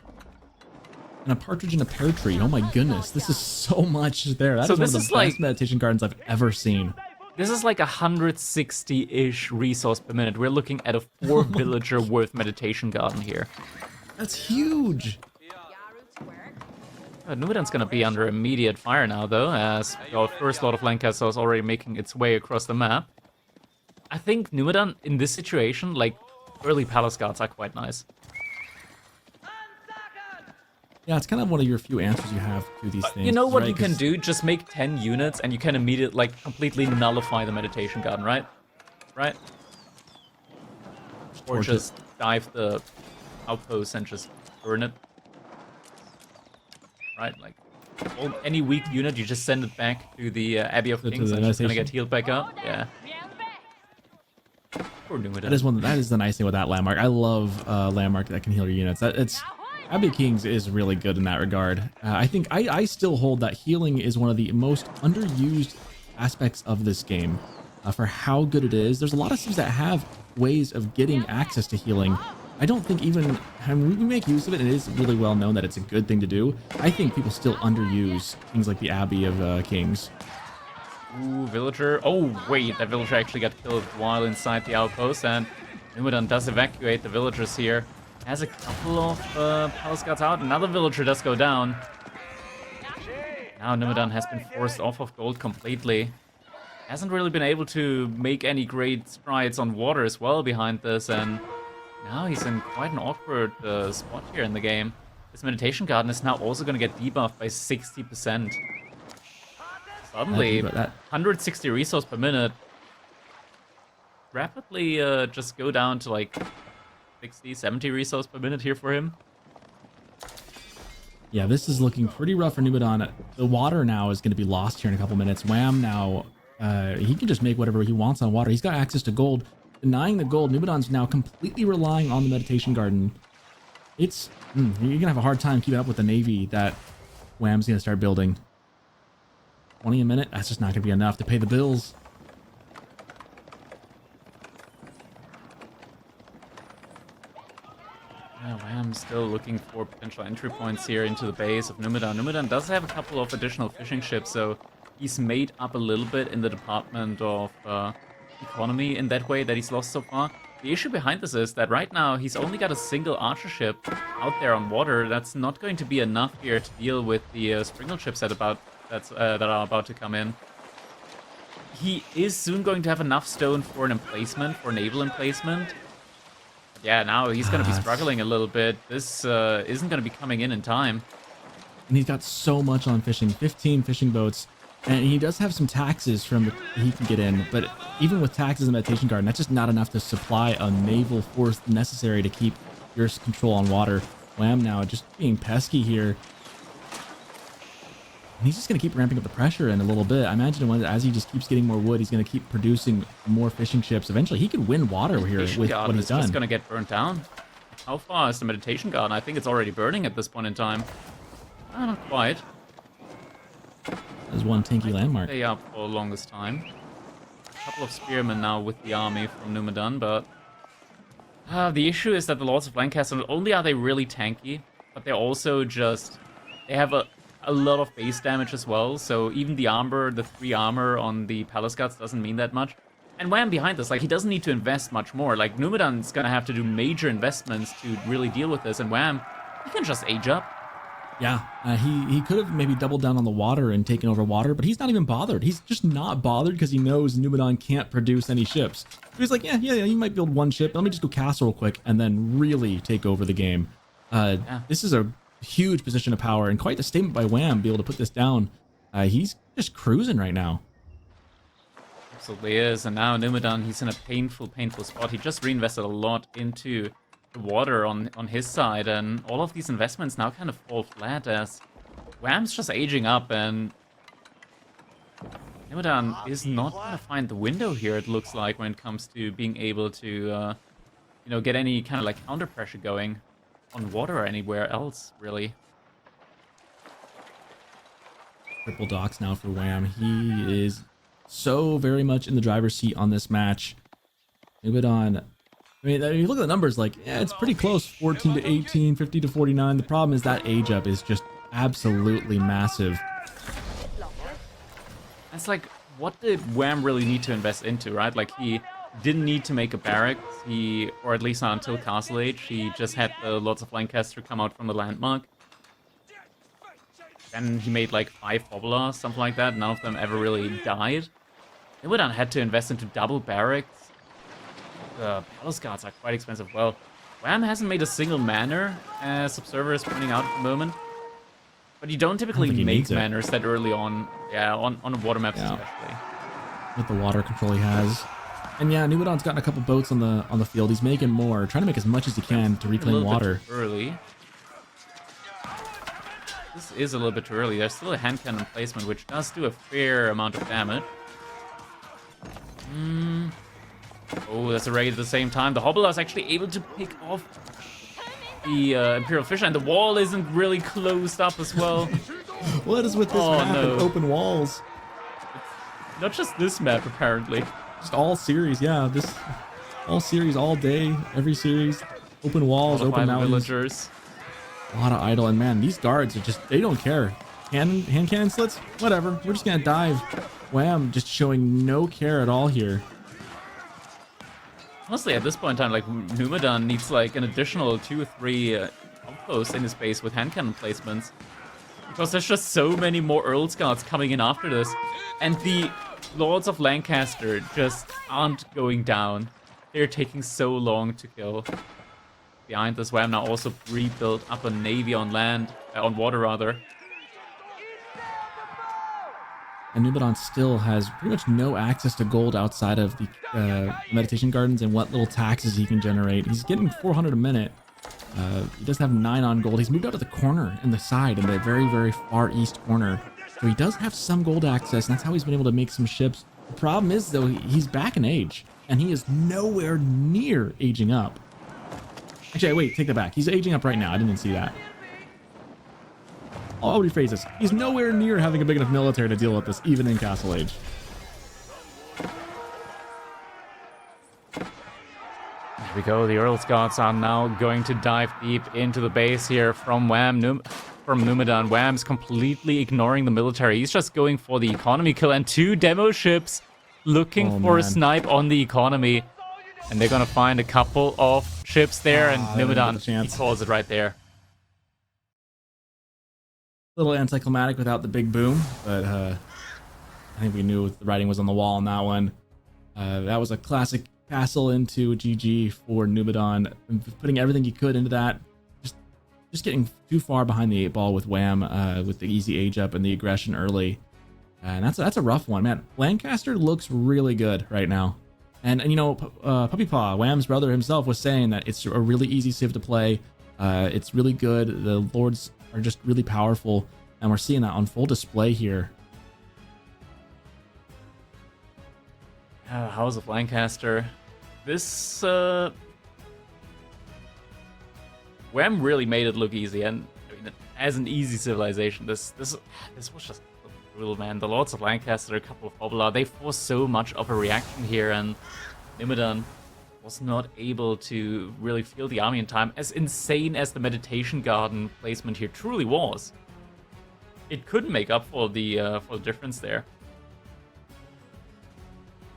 And a partridge in a pear tree. Oh my goodness, this is so much there. That is one of the best meditation gardens I've ever seen. This is like 160-ish resource per minute. We're looking at a 4 villager worth meditation garden here. That's huge. Numudan's gonna be under immediate fire now, though, as our first Lord of Lancaster is already making its way across the map. I think Numudan in this situation, like, early palace guards are quite nice. Yeah, it's kind of one of your few answers you have to these things. You know what you can do? Just make 10 units and you can immediately, like, completely nullify the meditation garden, right? Right? Or just dive the outpost and just burn it. Right? Like, any weak unit, you just send it back to the Abbey of Kings and it's gonna get healed back up. Yeah. That is the nice thing with that landmark. I love landmark that can heal your units. Abbey of Kings is really good in that regard. I think I still hold that healing is one of the most underused aspects of this game for how good it is. There's a lot of cities that have ways of getting access to healing. I don't think even, I mean, we make use of it. It is really well known that it's a good thing to do. I think people still underuse things like the Abbey of Kings. Ooh, villager. Oh, wait, that villager actually got killed while inside the outpost, and Numudan does evacuate the villagers here. Has a couple of palace guards out. Another villager does go down. Now Numudan has been forced off of gold completely. Hasn't really been able to make any great strides on water as well behind this, and now he's in quite an awkward spot here in the game. This meditation garden is now also going to get debuffed by 60%. Suddenly, 160 resource per minute. Rapidly just go down to like 60, 70 resource per minute here for him. Yeah, this is looking pretty rough for Numudan. The water now is going to be lost here in a couple minutes. Wham now, he can just make whatever he wants on water. He's got access to gold. Denying the gold, Numudan's now completely relying on the meditation garden. It's, you're going to have a hard time keeping up with the navy that Wham's going to start building. 20 a minute, that's just not going to be enough to pay the bills. Yeah, Wham's still looking for potential entry points here into the base of Numudan. Numudan does have a couple of additional fishing ships, so he's made up a little bit in the department of economy in that way that he's lost so far. The issue behind this is that right now he's only got a single archer ship out there on water. That's not going to be enough here to deal with the Springle ships that are about to come in. He is soon going to have enough stone for an emplacement, for naval emplacement. Yeah, now he's going to be struggling a little bit. This isn't going to be coming in time. And he's got so much on fishing, 15 fishing boats. And he does have some taxes from he can get in, but even with taxes in Meditation Garden, that's just not enough to supply a naval force necessary to keep your control on water. Wham now just being pesky here. And he's just going to keep ramping up the pressure in a little bit. I imagine as he just keeps getting more wood, he's going to keep producing more fishing ships. Eventually, he could win water here with what he's done. Just going to get burnt down. How far is the meditation garden? I think it's already burning at this point in time. Not quite. There's one tanky landmark. Stay up for the longest time. A couple of spearmen now with the army from Numudan, but the issue is that the Lords of Lancaster, not only are they really tanky, but they're also just... They have a lot of base damage as well, so even the armor, the 3 armor on the Palace Guards doesn't mean that much. And Wham behind this, like, he doesn't need to invest much more. Like, Numudan's gonna have to do major investments to really deal with this, and Wham, he can just age up. Yeah, he could have maybe doubled down on the water and taken over water, but he's not even bothered. He's just not bothered because he knows Numudan can't produce any ships. So he's like, yeah, you might build one ship. Let me just go castle real quick and then really take over the game. This is a huge position of power and quite the statement by Wham, be able to put this down. He's just cruising right now. Absolutely is, and now Numudan, he's in a painful spot. He just reinvested a lot into the water on his side, and all of these investments now kind of fall flat as Wham's just aging up, and Numudan is not going to find the window here, it looks like, when it comes to being able to, you know, get any kind of like counter pressure going on water or anywhere else, really. Triple docks now for Wham. He is so very much in the driver's seat on this match. Numudan, I mean, you look at the numbers, like, yeah, it's pretty close. 14 to 18, 50 to 49. The problem is that age up is just absolutely massive. It's like, what did Wham really need to invest into, right? Like, he didn't need to make a barracks, or at least not until Castle Age. He just had the Lords of Lancaster come out from the landmark. And he made like 5 Bobblers, something like that. None of them ever really died. Numudan had to invest into double barracks. The Palace Guards are quite expensive. Well, Wham hasn't made a single manor, as Observer is pointing out at the moment. But you don't typically make manors that early on. Yeah, on water maps especially. With the water control he has. And yeah, Numudan's gotten a couple boats on the field. He's making more, trying to make as much as he can to reclaim water. Early. This is a little bit too early. There's still a hand cannon placement, which does do a fair amount of damage. Oh, that's a raid at the same time. The Hobbler is actually able to pick off the Imperial Fisher, and the wall isn't really closed up as well. What is with this map and open walls? It's not just this map, apparently. Just all series, yeah. All series, all day, every series. Open walls, open mountains. Villagers. A lot of idle, and man, these guards are just, they don't care. Hand cannon slits? Whatever, we're just gonna dive. Wham, just showing no care at all here. Honestly, at this point in time, like, Numudan needs like an additional 2 or 3 outposts in his base with hand cannon placements. Because there's just so many more Earl's Guards coming in after this. And the Lords of Lancaster just aren't going down. They're taking so long to kill. Behind this, Wham now also rebuilt up a navy on land, on water rather. And Numudan still has pretty much no access to gold outside of the meditation gardens and what little taxes he can generate. He's getting 400 a minute. He does have 9 on gold. He's moved out to the corner in the side, in the very, very far east corner. So he does have some gold access, and that's how he's been able to make some ships. The problem is, though, he's back in age, and he is nowhere near aging up. Actually, wait, take that back. He's aging up right now. I didn't see that. I'll rephrase this. He's nowhere near having a big enough military to deal with this, even in Castle Age. There we go. The Earl's Guards are now going to dive deep into the base here from Numudan. Wham's completely ignoring the military. He's just going for the economy kill, and 2 demo ships looking for a snipe on the economy. And they're going to find a couple of ships there, and Numudan, he calls it right there. A little anticlimactic without the big boom, but I think we knew the writing was on the wall on that one. That was a classic castle into GG for Numudan, putting everything he could into that. Just getting too far behind the 8 ball with Wham, with the easy age up and the aggression early. And that's a rough one, man. Lancaster looks really good right now. And you know, Puppy Paw, Wham's brother himself, was saying that it's a really easy civ to play. It's really good. The lords are just really powerful. And we're seeing that on full display here. House of Lancaster. This Wham really made it look easy, and I mean, as an easy civilization, this was just brutal, man. The Lords of Lancaster, a couple of Hoblar, they forced so much of a reaction here, and Numudan was not able to really feel the army in time. As insane as the Meditation Garden placement here truly was, it couldn't make up for the difference there.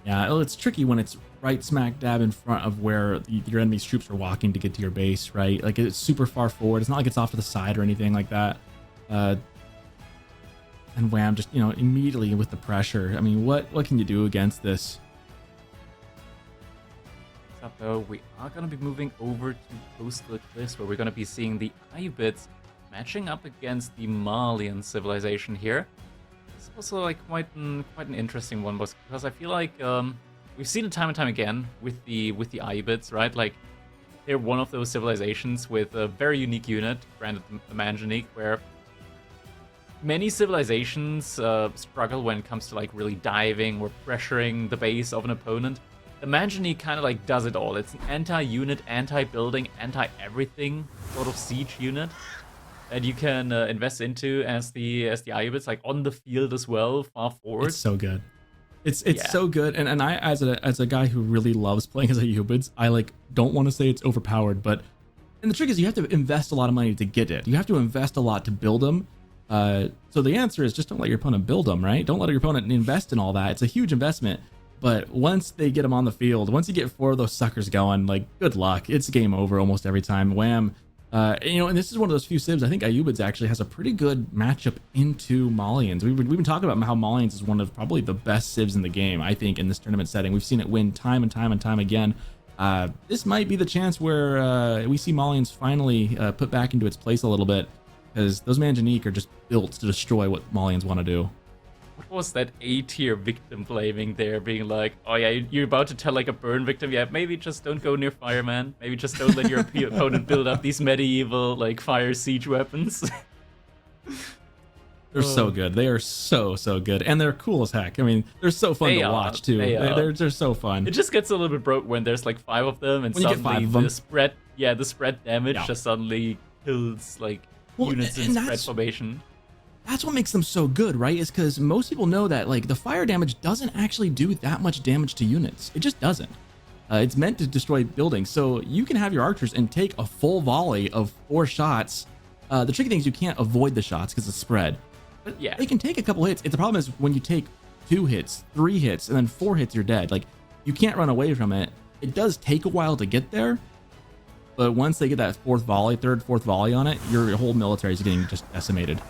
Yeah, well, it's tricky when it's right smack dab in front of where your enemy's troops are walking to get to your base, right? Like, it's super far forward. It's not like it's off to the side or anything like that. And Wham just, immediately with the pressure. I mean, what can you do against this? Up though, we are going to be moving over to Coastal Cliffs, where we're going to be seeing the Iubids matching up against the Malian civilization here. It's also like quite an interesting one, because I feel like we've seen it time and time again with the Iubids, right? Like, they're one of those civilizations with a very unique unit, granted the Manjanique, where many civilizations struggle when it comes to like really diving or pressuring the base of an opponent. The Manjanique kind of like does it all. It's an anti-unit, anti-building, anti-everything sort of siege unit that you can invest into as the Iubids, like on the field as well, far forward. It's so good. It's so good. And I, as a guy who really loves playing as Iubids, I like don't want to say it's overpowered, but and the trick is you have to invest a lot of money to get it. You have to invest a lot to build them. So the answer is just don't let your opponent build them, right? Don't let your opponent invest in all that. It's a huge investment. But once they get them on the field, once you get 4 of those suckers going, like, good luck. It's game over almost every time. Wham. And this is one of those few civs. I think Iubids actually has a pretty good matchup into Malians. We've been talking about how Malians is one of probably the best civs in the game, I think, in this tournament setting. We've seen it win time and time and time again. This might be the chance where we see Malians finally put back into its place a little bit, because those Manjanique are just built to destroy what Malians want to do. What was that A-tier victim blaming there, being like, oh yeah, you're about to tell like a burn victim, yeah, maybe just don't go near fire, man. Maybe just don't let your opponent build up these medieval like fire siege weapons. They're so good. They are so good, and they're cool as heck. I mean, they're so fun to watch too. They're so fun. It just gets a little bit broke when there's like 5 of them, and when suddenly the spread damage just suddenly kills like units in spread formation. That's what makes them so good, right? Is because most people know that like the fire damage doesn't actually do that much damage to units. It just doesn't. It's meant to destroy buildings. So you can have your archers and take a full volley of 4 shots. The tricky thing is you can't avoid the shots because it's spread. But yeah, they can take a couple hits. The problem is when you take 2 hits, 3 hits, and then 4 hits, you're dead. Like, you can't run away from it. It does take a while to get there. But once they get that 4th volley, 3rd, 4th volley on it, your whole military is getting just decimated.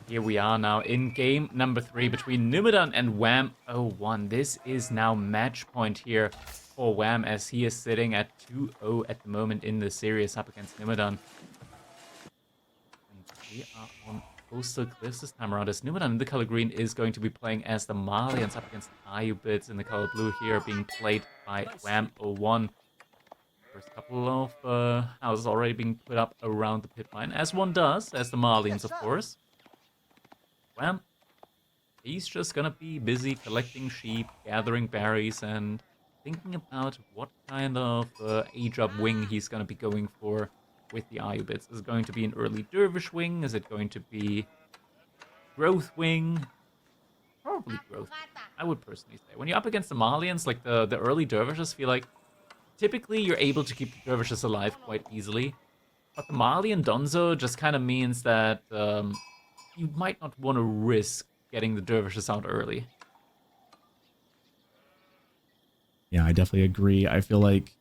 Here we are now in game number 3 between Numudan and Wham01. This is now match point here for Wham, as he is sitting at 2-0 at the moment in the series up against Numudan. And we are on Coastal Cliffs this time around, as Numudan in the color green is going to be playing as the Malians up against Iubids in the color blue here, being played by Wham01. First couple of houses already being put up around the pit mine, as one does, as the Malians, of course. Wham, he's just gonna be busy collecting sheep, gathering berries, and thinking about what kind of age-up wing he's gonna be going for with the Iubids. Is it going to be an early Dervish wing? Is it going to be growth wing? Probably growth, I would personally say. When you're up against the Malians, like the early Dervishes, feel like typically you're able to keep the Dervishes alive quite easily. But the Malian Donzo just kind of means that you might not want to risk getting the Dervishes out early. Yeah, I definitely agree. I feel like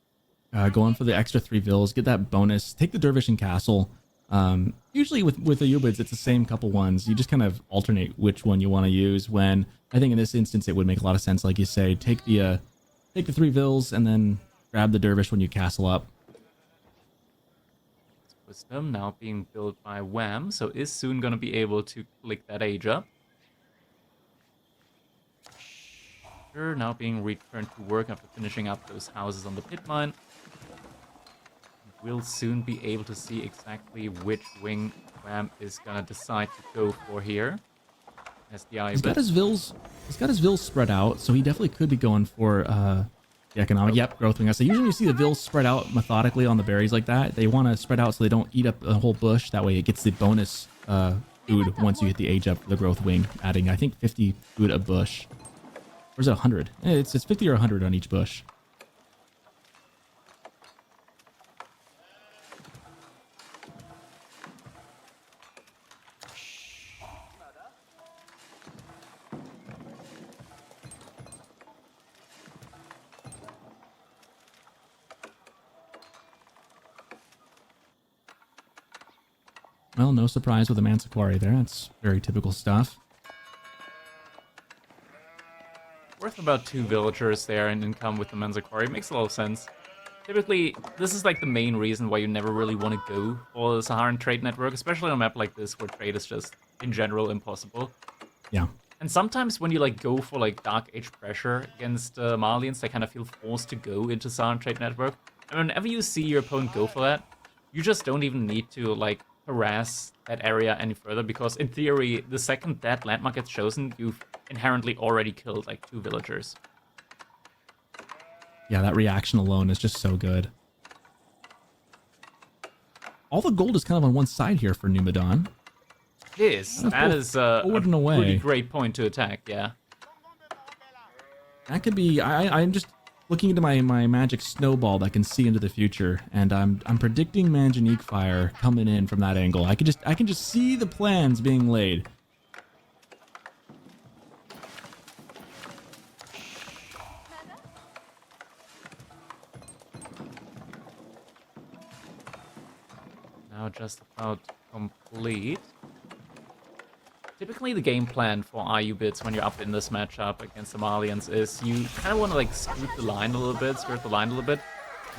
going for the extra 3 vills, get that bonus, take the Dervish and Castle. Usually with the Iubids, it's the same couple ones. You just kind of alternate which one you want to use, when I think in this instance it would make a lot of sense, like you say, take the 3 vills and then grab the Dervish when you castle up. Wisdom now being built by Wham, so is soon going to be able to click that age up. Now being returned to work after finishing up those houses on the pit mine. we'll soon be able to see exactly which wing Wham is gonna decide to go for here. As the He's got his vills spread out, so he definitely could be going for the economic. Yep, growth wing. So usually you see the vills spread out methodically on the berries like that. They want to spread out so they don't eat up the whole bush. That way it gets the bonus food once you hit the age up for the growth wing, adding I think 50 food a bush. Or is it 100? It's 50 or 100 on each bush. Well, no surprise with the Manticore there. That's very typical stuff. Worth about 2 villagers there in income with the Manticore. It makes a lot of sense. Typically, this is like the main reason why you never really want to go for the Saharan trade network, especially on a map like this where trade is just, in general, impossible. Yeah. And sometimes when you like go for like Dark Age pressure against Malians, they kind of feel forced to go into Saharan trade network. And whenever you see your opponent go for that, you just don't even need to like harass that area any further, because in theory, the second that landmark gets chosen, you've inherently already killed like 2 villagers. Yeah, that reaction alone is just so good. All the gold is kind of on one side here for Numudan. It is. That is a pretty great point to attack, yeah. That could be... I'm just looking into my magic snowball that can see into the future, and I'm predicting Manganique Fire coming in from that angle. I can just see the plans being laid. Now just about complete. Typically the game plan for IU bits when you're up in this matchup against the Malians is you kind of want to like skirt the line a little bit.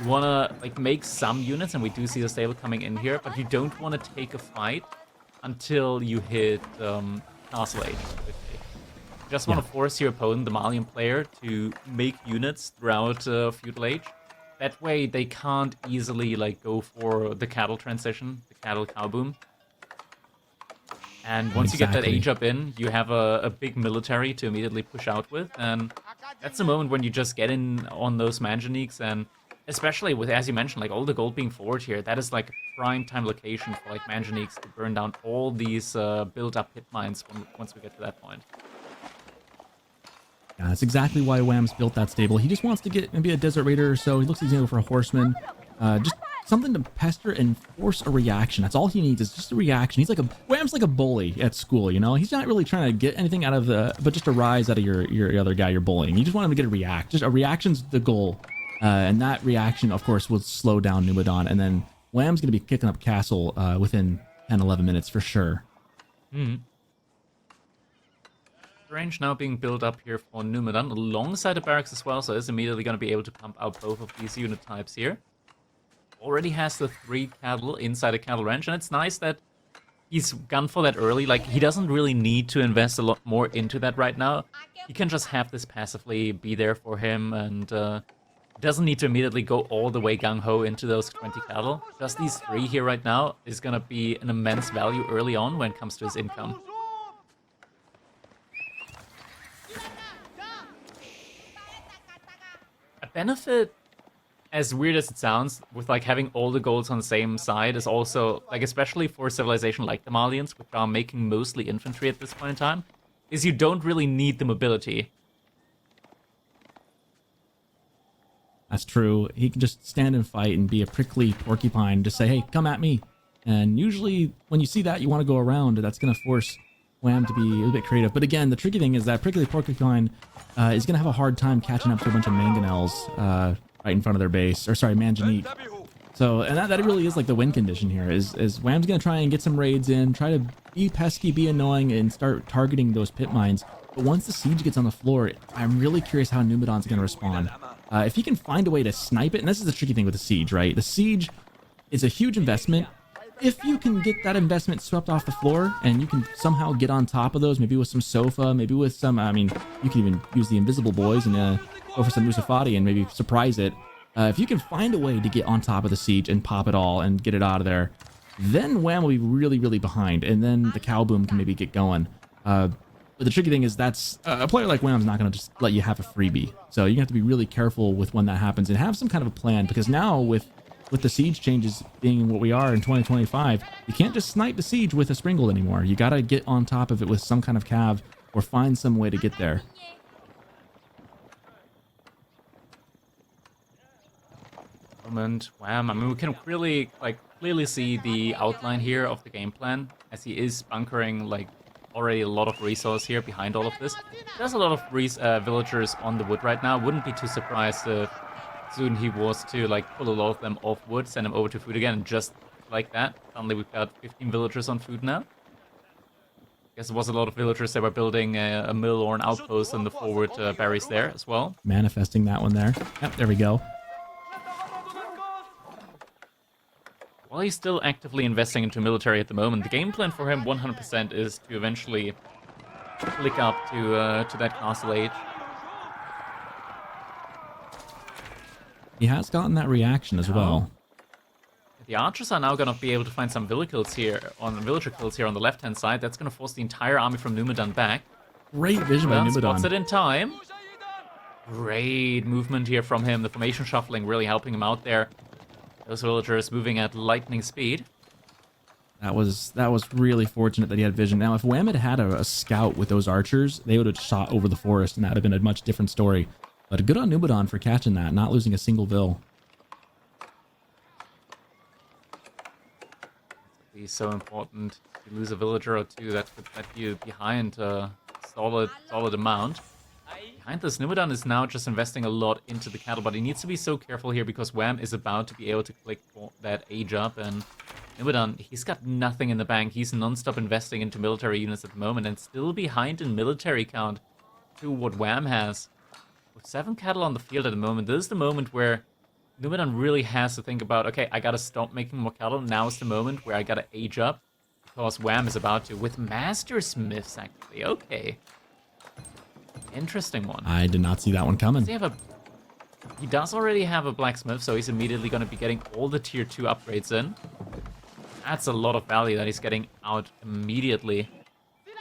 You want to like make some units, and we do see the stable coming in here, but you don't want to take a fight until you hit Castle Age. You just want to force your opponent, the Malian player, to make units throughout Feudal Age. That way they can't easily like go for the cattle transition, the cattle cow boom. And once you get that age up in, you have a big military to immediately push out with, and that's the moment when you just get in on those Manganiques, and especially with, as you mentioned, like all the gold being forward here, that is like a prime time location for like Manganiques to burn down all these built-up hit mines once we get to that point. Yeah, that's exactly why Wham's built that stable. He just wants to get maybe a Desert Raider or so. He looks like he's going to go for a Horseman. Just something to pester and force a reaction. That's all he needs, is just a reaction. He's like Wham's like a bully at school, you know? He's not really trying to get anything out of but just a rise out of your other guy you're bullying. You just want him to get a react. Just a reaction's the goal. And that reaction, of course, will slow down Numudan. And then Wham's going to be kicking up Castle within 10, 11 minutes for sure. Range now being built up here for Numudan alongside the barracks as well, so it's immediately going to be able to pump out both of these unit types here. Already has the 3 cattle inside a cattle ranch, and it's nice that he's gone for that early. Like, he doesn't really need to invest a lot more into that right now. He can just have this passively be there for him, and doesn't need to immediately go all the way gung-ho into those 20 cattle. Just these 3 here right now is going to be an immense value early on when it comes to his income. A benefit, as weird as it sounds, with like having all the golds on the same side is also, like, especially for a civilization like the Malians, which are making mostly infantry at this point in time, is you don't really need the mobility. That's true. He can just stand and fight and be a prickly porcupine. Just say, hey, come at me. And usually when you see that, you want to go around. That's going to force Wham to be a little bit creative. But again, the tricky thing is that prickly porcupine is going to have a hard time catching up to a bunch of mangonels right in front of their base. Or sorry, Manganique. So, and that really is like the win condition here, is Wham's going to try and get some raids in, try to be pesky, be annoying, and start targeting those pit mines. But once the siege gets on the floor, I'm really curious how Numudan's going to respond. If he can find a way to snipe it, and this is the tricky thing with the siege, right? The siege is a huge investment. If you can get that investment swept off the floor, and you can somehow get on top of those, maybe with some Sofa, maybe with some, I mean, you can even use the Invisible Boys and go for some Musafati and maybe surprise it. If you can find a way to get on top of the siege and pop it all and get it out of there, then Wham will be really, really behind, and then the cow boom can maybe get going. But the tricky thing is that's a player like Wham's not going to just let you have a freebie. So you have to be really careful with when that happens and have some kind of a plan, because now with the siege changes being what we are in 2025, you can't just snipe the siege with a Springald anymore. You got to get on top of it with some kind of cav or find some way to get there. Moment, Wham. I mean, we can really clearly see the outline here of the game plan, as he is bunkering like already a lot of resource here behind all of this. There's a lot of villagers on the wood right now. Wouldn't be too surprised if soon he was to like pull a lot of them off wood, send them over to food again, and just like that, suddenly we've got 15 villagers on food now. Guess there was a lot of villagers that were building a mill or an outpost on the forward berries there as well. Manifesting that one there. Yep, there we go. While he's still actively investing into military at the moment, the game plan for him 100% is to eventually click up to that castle age. He has gotten that reaction as well. The archers are now going to be able to find some villager kills here on the left-hand side. That's going to force the entire army from Numudan back. Great vision by Numudan. Spots it in time. Great movement here from him. The formation shuffling really helping him out there. Those villagers moving at lightning speed. That was really fortunate that he had vision. Now, if Wham had a scout with those archers, they would have shot over the forest, and that would have been a much different story. But good on Numudan for catching that, not losing a single vill. It's so important. If you lose a villager or two, that could set you behind a solid amount. Behind this, Numudan is now just investing a lot into the cattle, but he needs to be so careful here because Wham is about to be able to click for that age up, and Numudan, he's got nothing in the bank. He's non-stop investing into military units at the moment and still behind in military count to what Wham has. With 7 cattle on the field at the moment, this is the moment where Numudan really has to think about, okay, I gotta stop making more cattle. Now is the moment where I gotta age up because Wham is about to, with Master Smiths actually. Okay. Interesting one. I did not see that one coming. He does already have a blacksmith, so he's immediately going to be getting all the tier 2 upgrades in. That's a lot of value that he's getting out immediately.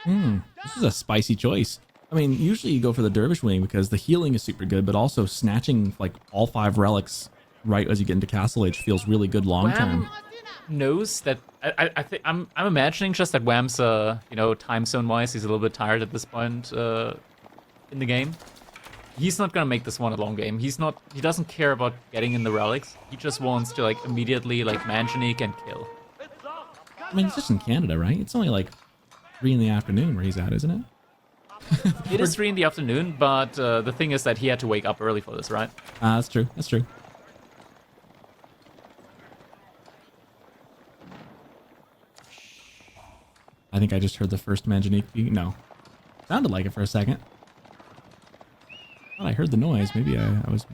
This is a spicy choice. I mean, usually you go for the Dervish Wing because the healing is super good, but also snatching like all 5 relics right as you get into Castle Age feels really good long term. Wham knows that. I think I'm imagining just that Wham's time zone wise, he's a little bit tired at this point in the game. He's not gonna make this one a long game. He doesn't care about getting in the relics. He just wants to like immediately like manjanique and kill. I mean, he's just in Canada, right? It's only like 3 in the afternoon where he's at, isn't it? It is 3 in the afternoon, but the thing is that he had to wake up early for this, right? That's true. That's true. I think I just heard the first manjanique beat. No. Sounded like it for a second. I heard the noise. Maybe I was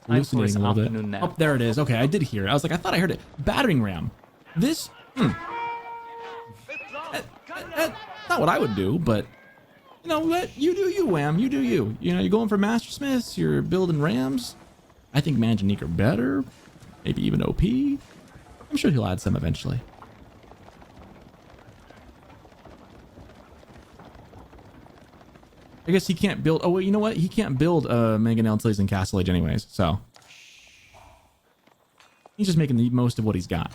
hallucinating a little bit. Oh, there it is. Okay, I did hear it. I was like, I thought I heard it. Battering ram. This, that's not what I would do, but you know what? You do you, Wham. You do you. You know, you're going for Master Smiths. You're building rams. I think manjanique are better. Maybe even OP. I'm sure he'll add some eventually. I guess he can't build. Oh, well, you know what? He can't build mangonel until he's in Castle Age, anyways. So he's just making the most of what he's got.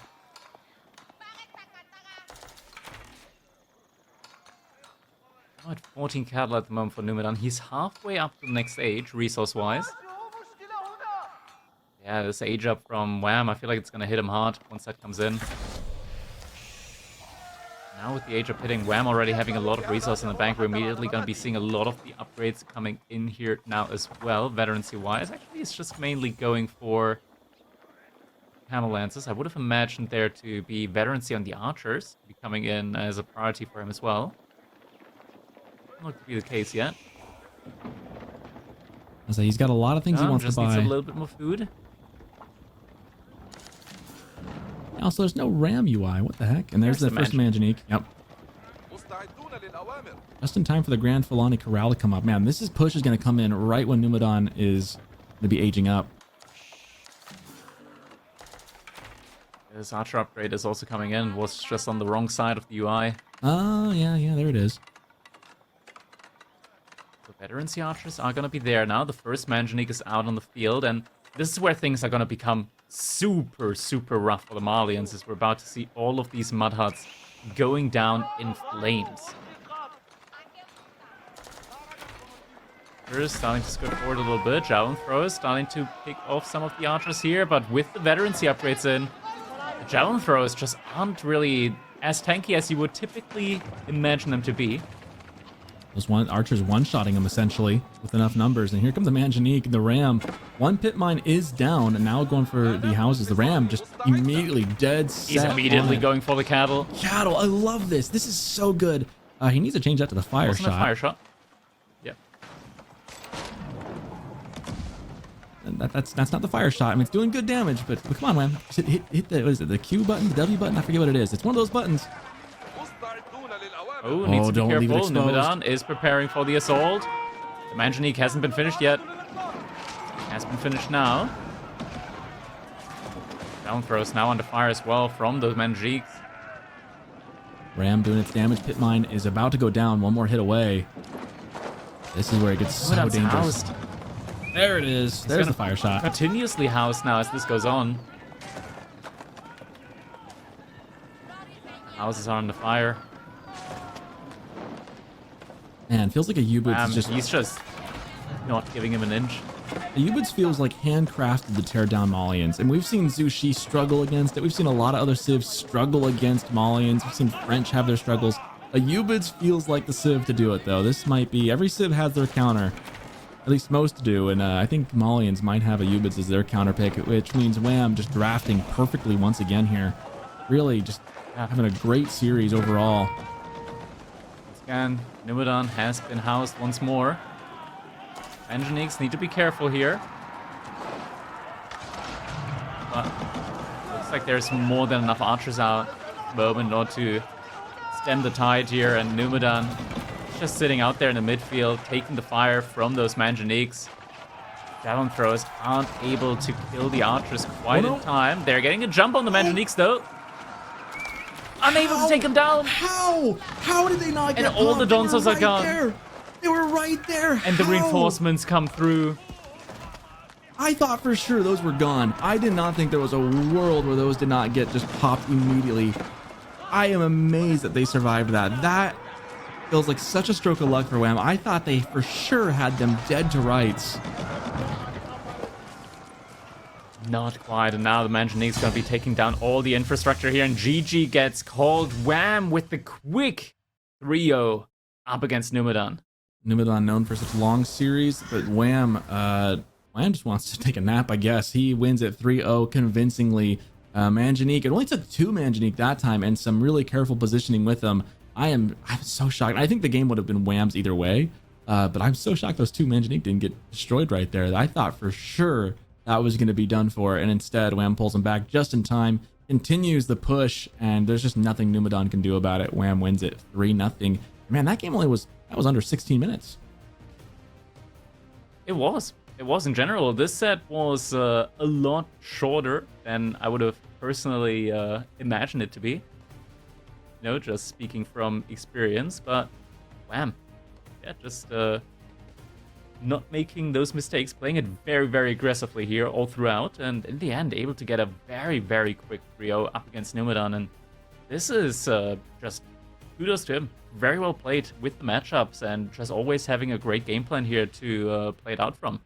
Oh, at 14 cattle at the moment for Numudan. He's halfway up to the next age, resource-wise. Yeah, this age up from Wham, I feel like it's gonna hit him hard once that comes in. Now with the age up hitting Wham already having a lot of resources in the bank, we're immediately going to be seeing a lot of the upgrades coming in here now as well, veterancy-wise. Actually, it's just mainly going for Camel Lances. I would have imagined there to be veterancy on the archers, be coming in as a priority for him as well. Doesn't look to be the case yet. I say he's got a lot of things he wants to buy. Just needs a little bit more food. Also, there's no RAM UI. What the heck? And there's the first manjanique. Yep. Just in time for the Grand Fulani Corral to come up. Man, push is going to come in right when Numudan is going to be aging up. This Archer upgrade is also coming in. Was just on the wrong side of the UI. Oh, yeah, there it is. The Veterancy Archers are going to be there now. The first Manjanique is out on the field, and this is where things are going to become super, super rough for the Malians, as we're about to see all of these mud huts going down in flames. Archers starting to skirt forward a little bit. Javelin throwers starting to pick off some of the archers here, but with the Veterancy upgrades in, the Javelin throwers just aren't really as tanky as you would typically imagine them to be. Those archers one-shotting him essentially with enough numbers. And here comes the Manjanique, the Ram. One pit mine is down and now going for the houses. The Ram just immediately dead set. He's immediately going for the cattle. Cattle, I love this. This is so good. He needs to change that to the fire shot. A fire shot. Yeah. And that's not the fire shot. I mean, it's doing good damage, but come on, Ram. Hit the, what is it, the Q button, the W button? I forget what it is. It's one of those buttons. Oh, needs to be careful. Numudan is preparing for the assault. The Manjanique hasn't been finished yet. Has been finished now. Down throws now under fire as well from those Manjaniques. Ram doing its damage. Pit mine is about to go down. One more hit away. This is where it gets so dangerous. Housed. There it is. There's the fire shot. Continuously housed now as this goes on. Houses are under fire. Man, feels like a U-Boots is just... He's just not giving him an inch. A U-Boots feels like handcrafted to tear down Malians. And we've seen Zushi struggle against it. We've seen a lot of other civs struggle against Malians. We've seen French have their struggles. A U-Boots feels like the civ to do it, though. This might be... Every civ has their counter. At least most do. And I think Malians might have a U-Boots as their counter pick, which means Wham just drafting perfectly once again here. Really just having a great series overall. Again, Numudan has been housed once more. Manjaniques need to be careful here. But looks like there's more than enough archers out at the moment in order to stem the tide here. And Numudan just sitting out there in the midfield, taking the fire from those Manjaniques. Javelin throwers aren't able to kill the archers quite in time. They're getting a jump on the Manjaniques though. Unable to take him down. How did they not get And all the Donzos are gone. There. They were right there. And the reinforcements come through. I thought for sure those were gone. I did not think there was a world where those did not get just popped immediately. I am amazed that they survived that. That feels like such a stroke of luck for Wham. I thought they for sure had them dead to rights. Not quite, and now the Manjanique's going to be taking down all the infrastructure here, and GG gets called. Wham with the quick 3-0 up against Numudan. Numudan known for such long series, but Wham just wants to take a nap, I guess. He wins at 3-0 convincingly. Manjanique, it only took 2 Manjanique that time, and some really careful positioning with them. I'm so shocked. I think the game would have been Wham's either way, but I'm so shocked those 2 Manjanique didn't get destroyed right there. I thought for sure that was going to be done for, and instead Wham pulls him back just in time, continues the push, and there's just nothing Numudan can do about it. Wham wins it 3-0. Man, that game was under 16 minutes. It was in general. This set was a lot shorter than I would have personally imagined it to be. You know, just speaking from experience, but Wham, yeah, just not making those mistakes, playing it very, very aggressively here all throughout, and in the end able to get a very, very quick 3-0 up against Numudan. And this is just kudos to him. Very well played with the matchups, and just always having a great game plan here to play it out from.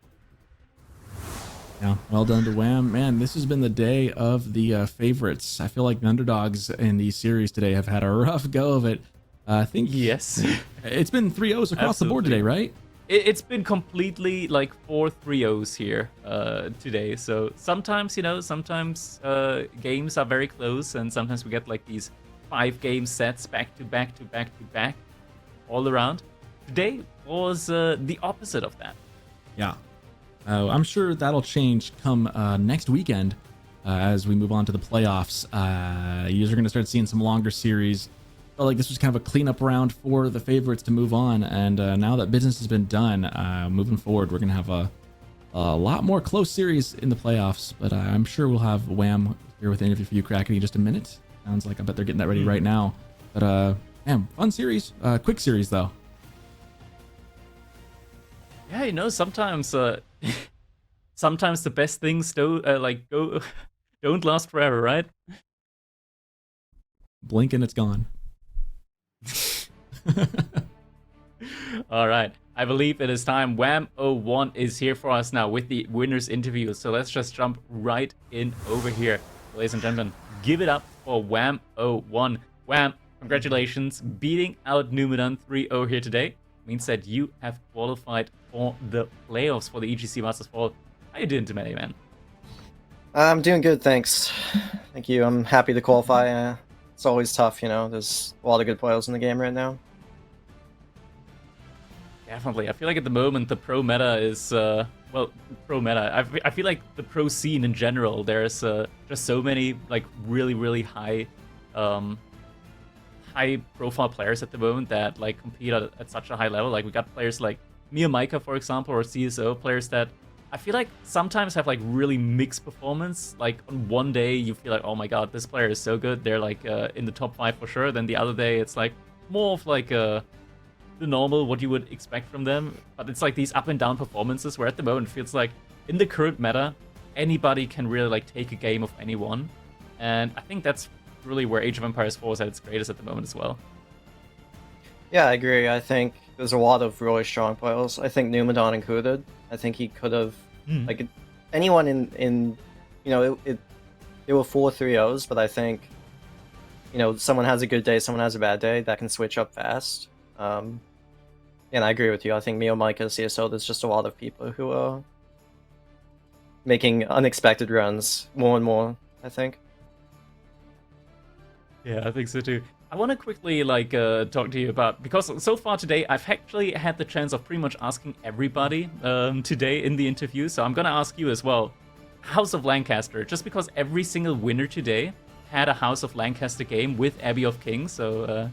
Yeah, well done to Wham. Man, this has been the day of the favorites. I feel like the underdogs in these series today have had a rough go of it. I think yes, it's been 3-0s across the board today, right? It's been completely like 4 3-0s here today. So sometimes, you know, games are very close, and sometimes we get like these 5-game sets back to back to back to back all around. Today was the opposite of that. Yeah. I'm sure that'll change come next weekend as we move on to the playoffs. You're going to start seeing some longer series. Felt like this was kind of a cleanup round for the favorites to move on, and now that business has been done, moving forward, we're going to have a lot more close series in the playoffs, but I'm sure we'll have Wham here with an interview for you, Kraken, in just a minute. Sounds like I bet they're getting that ready right now. But man, fun series, quick series though. Yeah, you know, sometimes sometimes the best things don't don't last forever, right? Blink and it's gone. All right, I believe it is time. Wham01 is here for us now with the winners interview. So let's just jump right in over here, ladies and gentlemen. Give it up for Wham01. Wham, congratulations, beating out Numudan 3-0 here today. Means that you have qualified for the playoffs for the EGC Masters Fall. How you doing, Demeti, man? I'm doing good, thanks. Thank you. I'm happy to qualify. It's always tough, you know. There's a lot of good players in the game right now. Definitely. I feel like at the moment the pro meta is, well, pro meta. I feel like the pro scene in general, there's just so many like really high high profile players at the moment that like compete at such a high level. Like we got players like Mia, for example, or CSO players that I feel like sometimes have like really mixed performance. Like on one day you feel like, oh my god, this player is so good, they're like in the top 5 for sure. Then the other day it's like more of like the normal, what you would expect from them. But it's like these up and down performances where at the moment it feels like in the current meta, anybody can really like take a game of anyone. And I think that's really where Age of Empires 4 is at its greatest at the moment as well. Yeah, I agree. I think there's a lot of really strong players. I think Numudan included. I think he could have, like, anyone in you know, it were 4 3-0s, but I think, you know, someone has a good day, someone has a bad day, that can switch up fast. And I agree with you. I think Mio, CSO, there's just a lot of people who are making unexpected runs more and more, I think. Yeah, I think so too. I want to quickly like talk to you about, because so far today I've actually had the chance of pretty much asking everybody today in the interview. So I'm gonna ask you as well. House of Lancaster, just because every single winner today had a House of Lancaster game with Abbey of Kings. So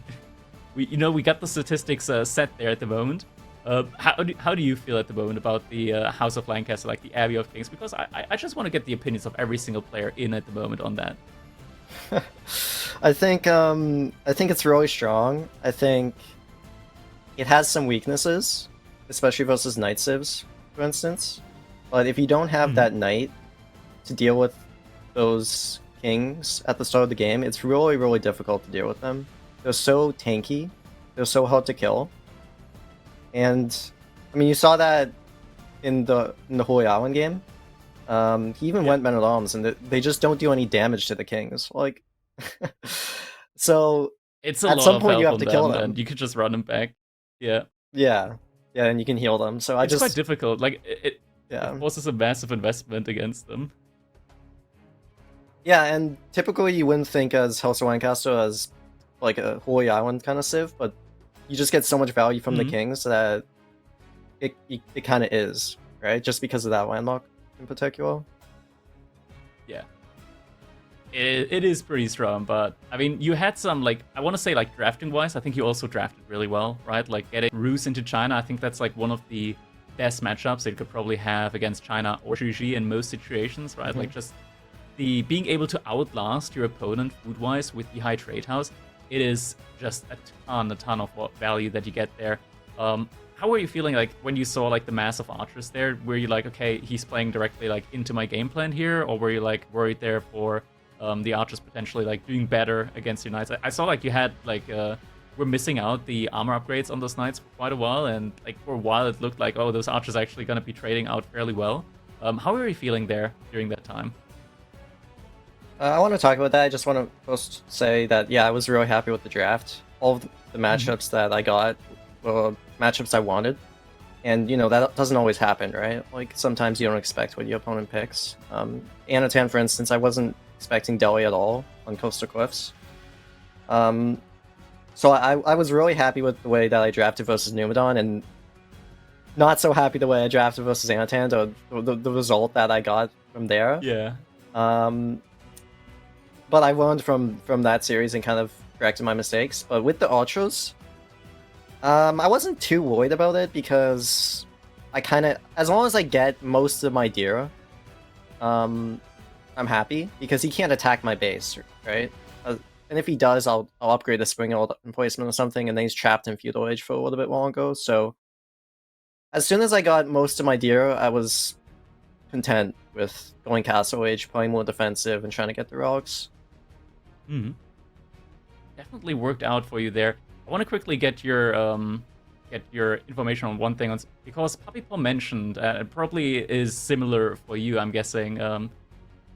we got the statistics set there at the moment. How do you feel at the moment about the House of Lancaster, like the Abbey of Kings? Because I just want to get the opinions of every single player in at the moment on that. I think it's really strong. I think it has some weaknesses, especially versus Knight Civs, for instance. But if you don't have that Knight to deal with those Kings at the start of the game, it's really difficult to deal with them. They're so tanky. They're so hard to kill. And I mean, you saw that in the Holy Island game. He even went Men at Arms, and they just don't do any damage to the Kings. Like, so it's at some lot of point you help have to on kill them, them. and you could just run them back. Yeah, and you can heal them. So it's quite difficult. Like it yeah, forces a massive investment against them. Yeah, and typically you wouldn't think as House of Lancaster as like a Holy Island kind of civ, but you just get so much value from the Kings that it kind of is, right? Just because of that landmark in particular. Yeah. It is pretty strong, but I mean, you had some, like, I want to say, like, drafting-wise, I think you also drafted really well, right? Like, getting Ruse into China, I think that's, like, one of the best matchups that you could probably have against China or GG in most situations, right? Like, just the being able to outlast your opponent food-wise with the high trade house, it is just a ton of value that you get there. How were you feeling, like, when you saw, like, the massive archers there? Were you like, okay, he's playing directly, like, into my game plan here? Or were you, like, worried there for the archers potentially, like, doing better against your knights? I saw, like, you had, like, we're missing out the armor upgrades on those knights for quite a while. And, like, for a while it looked like, oh, those archers are actually going to be trading out fairly well. How were you feeling there during that time? I want to talk about that. I just want to first say that, yeah, I was really happy with the draft. All of the matchups that I got were matchups I wanted. And, you know, that doesn't always happen, right? Like, sometimes you don't expect what your opponent picks. Anatan, for instance, I wasn't expecting Delhi at all on Coastal Cliffs. So I was really happy with the way that I drafted versus Numudan, and not so happy the way I drafted versus Anatan, or the result that I got from there. Yeah. But I learned from that series and kind of corrected my mistakes. But with the Ultras, I wasn't too worried about it because I kind of, as long as I get most of my Dira, I'm happy because he can't attack my base, right? And if he does, I'll upgrade the Spring Emplacement or something, and then he's trapped in Feudal Age for a little bit longer. So as soon as I got most of my Dira, I was content with going Castle Age, playing more defensive, and trying to get the relics. Definitely worked out for you there. I want to quickly get your information on one thing, because Puppy Paw mentioned, it probably is similar for you, I'm guessing,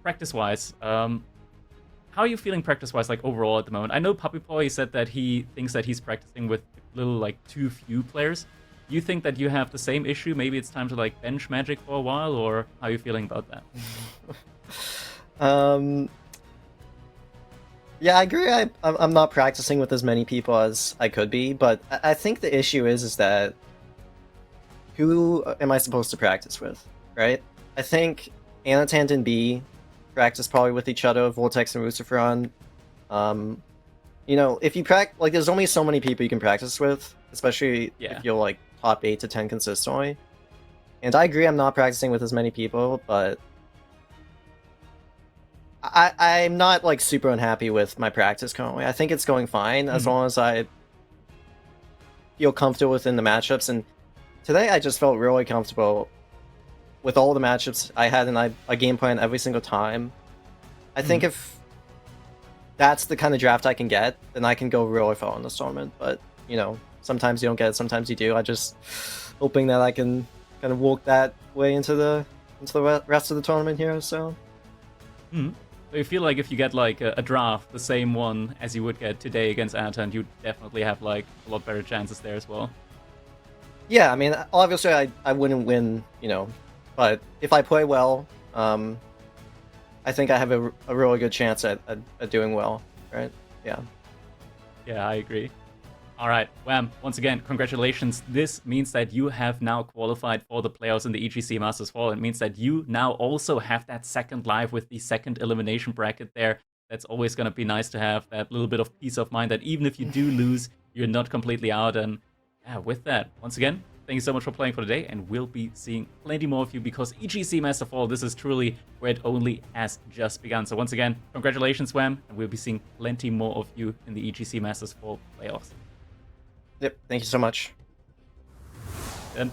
practice-wise. How are you feeling practice-wise, like overall at the moment? I know Puppy Paw, he said that he thinks that he's practicing with little, like, too few players. Do you think that you have the same issue? Maybe it's time to, like, bench Magic for a while, or how are you feeling about that? Yeah, I agree. I'm not practicing with as many people as I could be, but I think the issue is that who am I supposed to practice with, right? I think Annotant and B practice probably with each other, Vortex and Luciferon. You know, if you practice, like, there's only so many people you can practice with, especially if you're like top 8 to 10 consistently. And I agree, I'm not practicing with as many people, but I'm not like super unhappy with my practice currently. I think it's going fine as long as I feel comfortable within the matchups. And today I just felt really comfortable with all the matchups I had, and I game plan every single time. I think if that's the kind of draft I can get, then I can go really far in this tournament. But, you know, sometimes you don't get it, sometimes you do. I just hoping that I can kind of walk that way into the rest of the tournament here, so. So you feel like if you get like a draft, the same one as you would get today against Anatan, you definitely have like a lot better chances there as well. Yeah, I mean, obviously I wouldn't win, you know, but if I play well, I think I have a really good chance at doing well, right? Yeah. Yeah, I agree. All right, Wham, once again, congratulations. This means that you have now qualified for the playoffs in the EGC Masters Fall. It means that you now also have that second live with the second elimination bracket there. That's always going to be nice to have, that little bit of peace of mind that even if you do lose, you're not completely out. And yeah, with that, once again, thank you so much for playing for today, and we'll be seeing plenty more of you because EGC Masters Fall, this is truly where it only has just begun. So once again, congratulations, Wham, and we'll be seeing plenty more of you in the EGC Masters Fall playoffs. Yep, thank you so much. And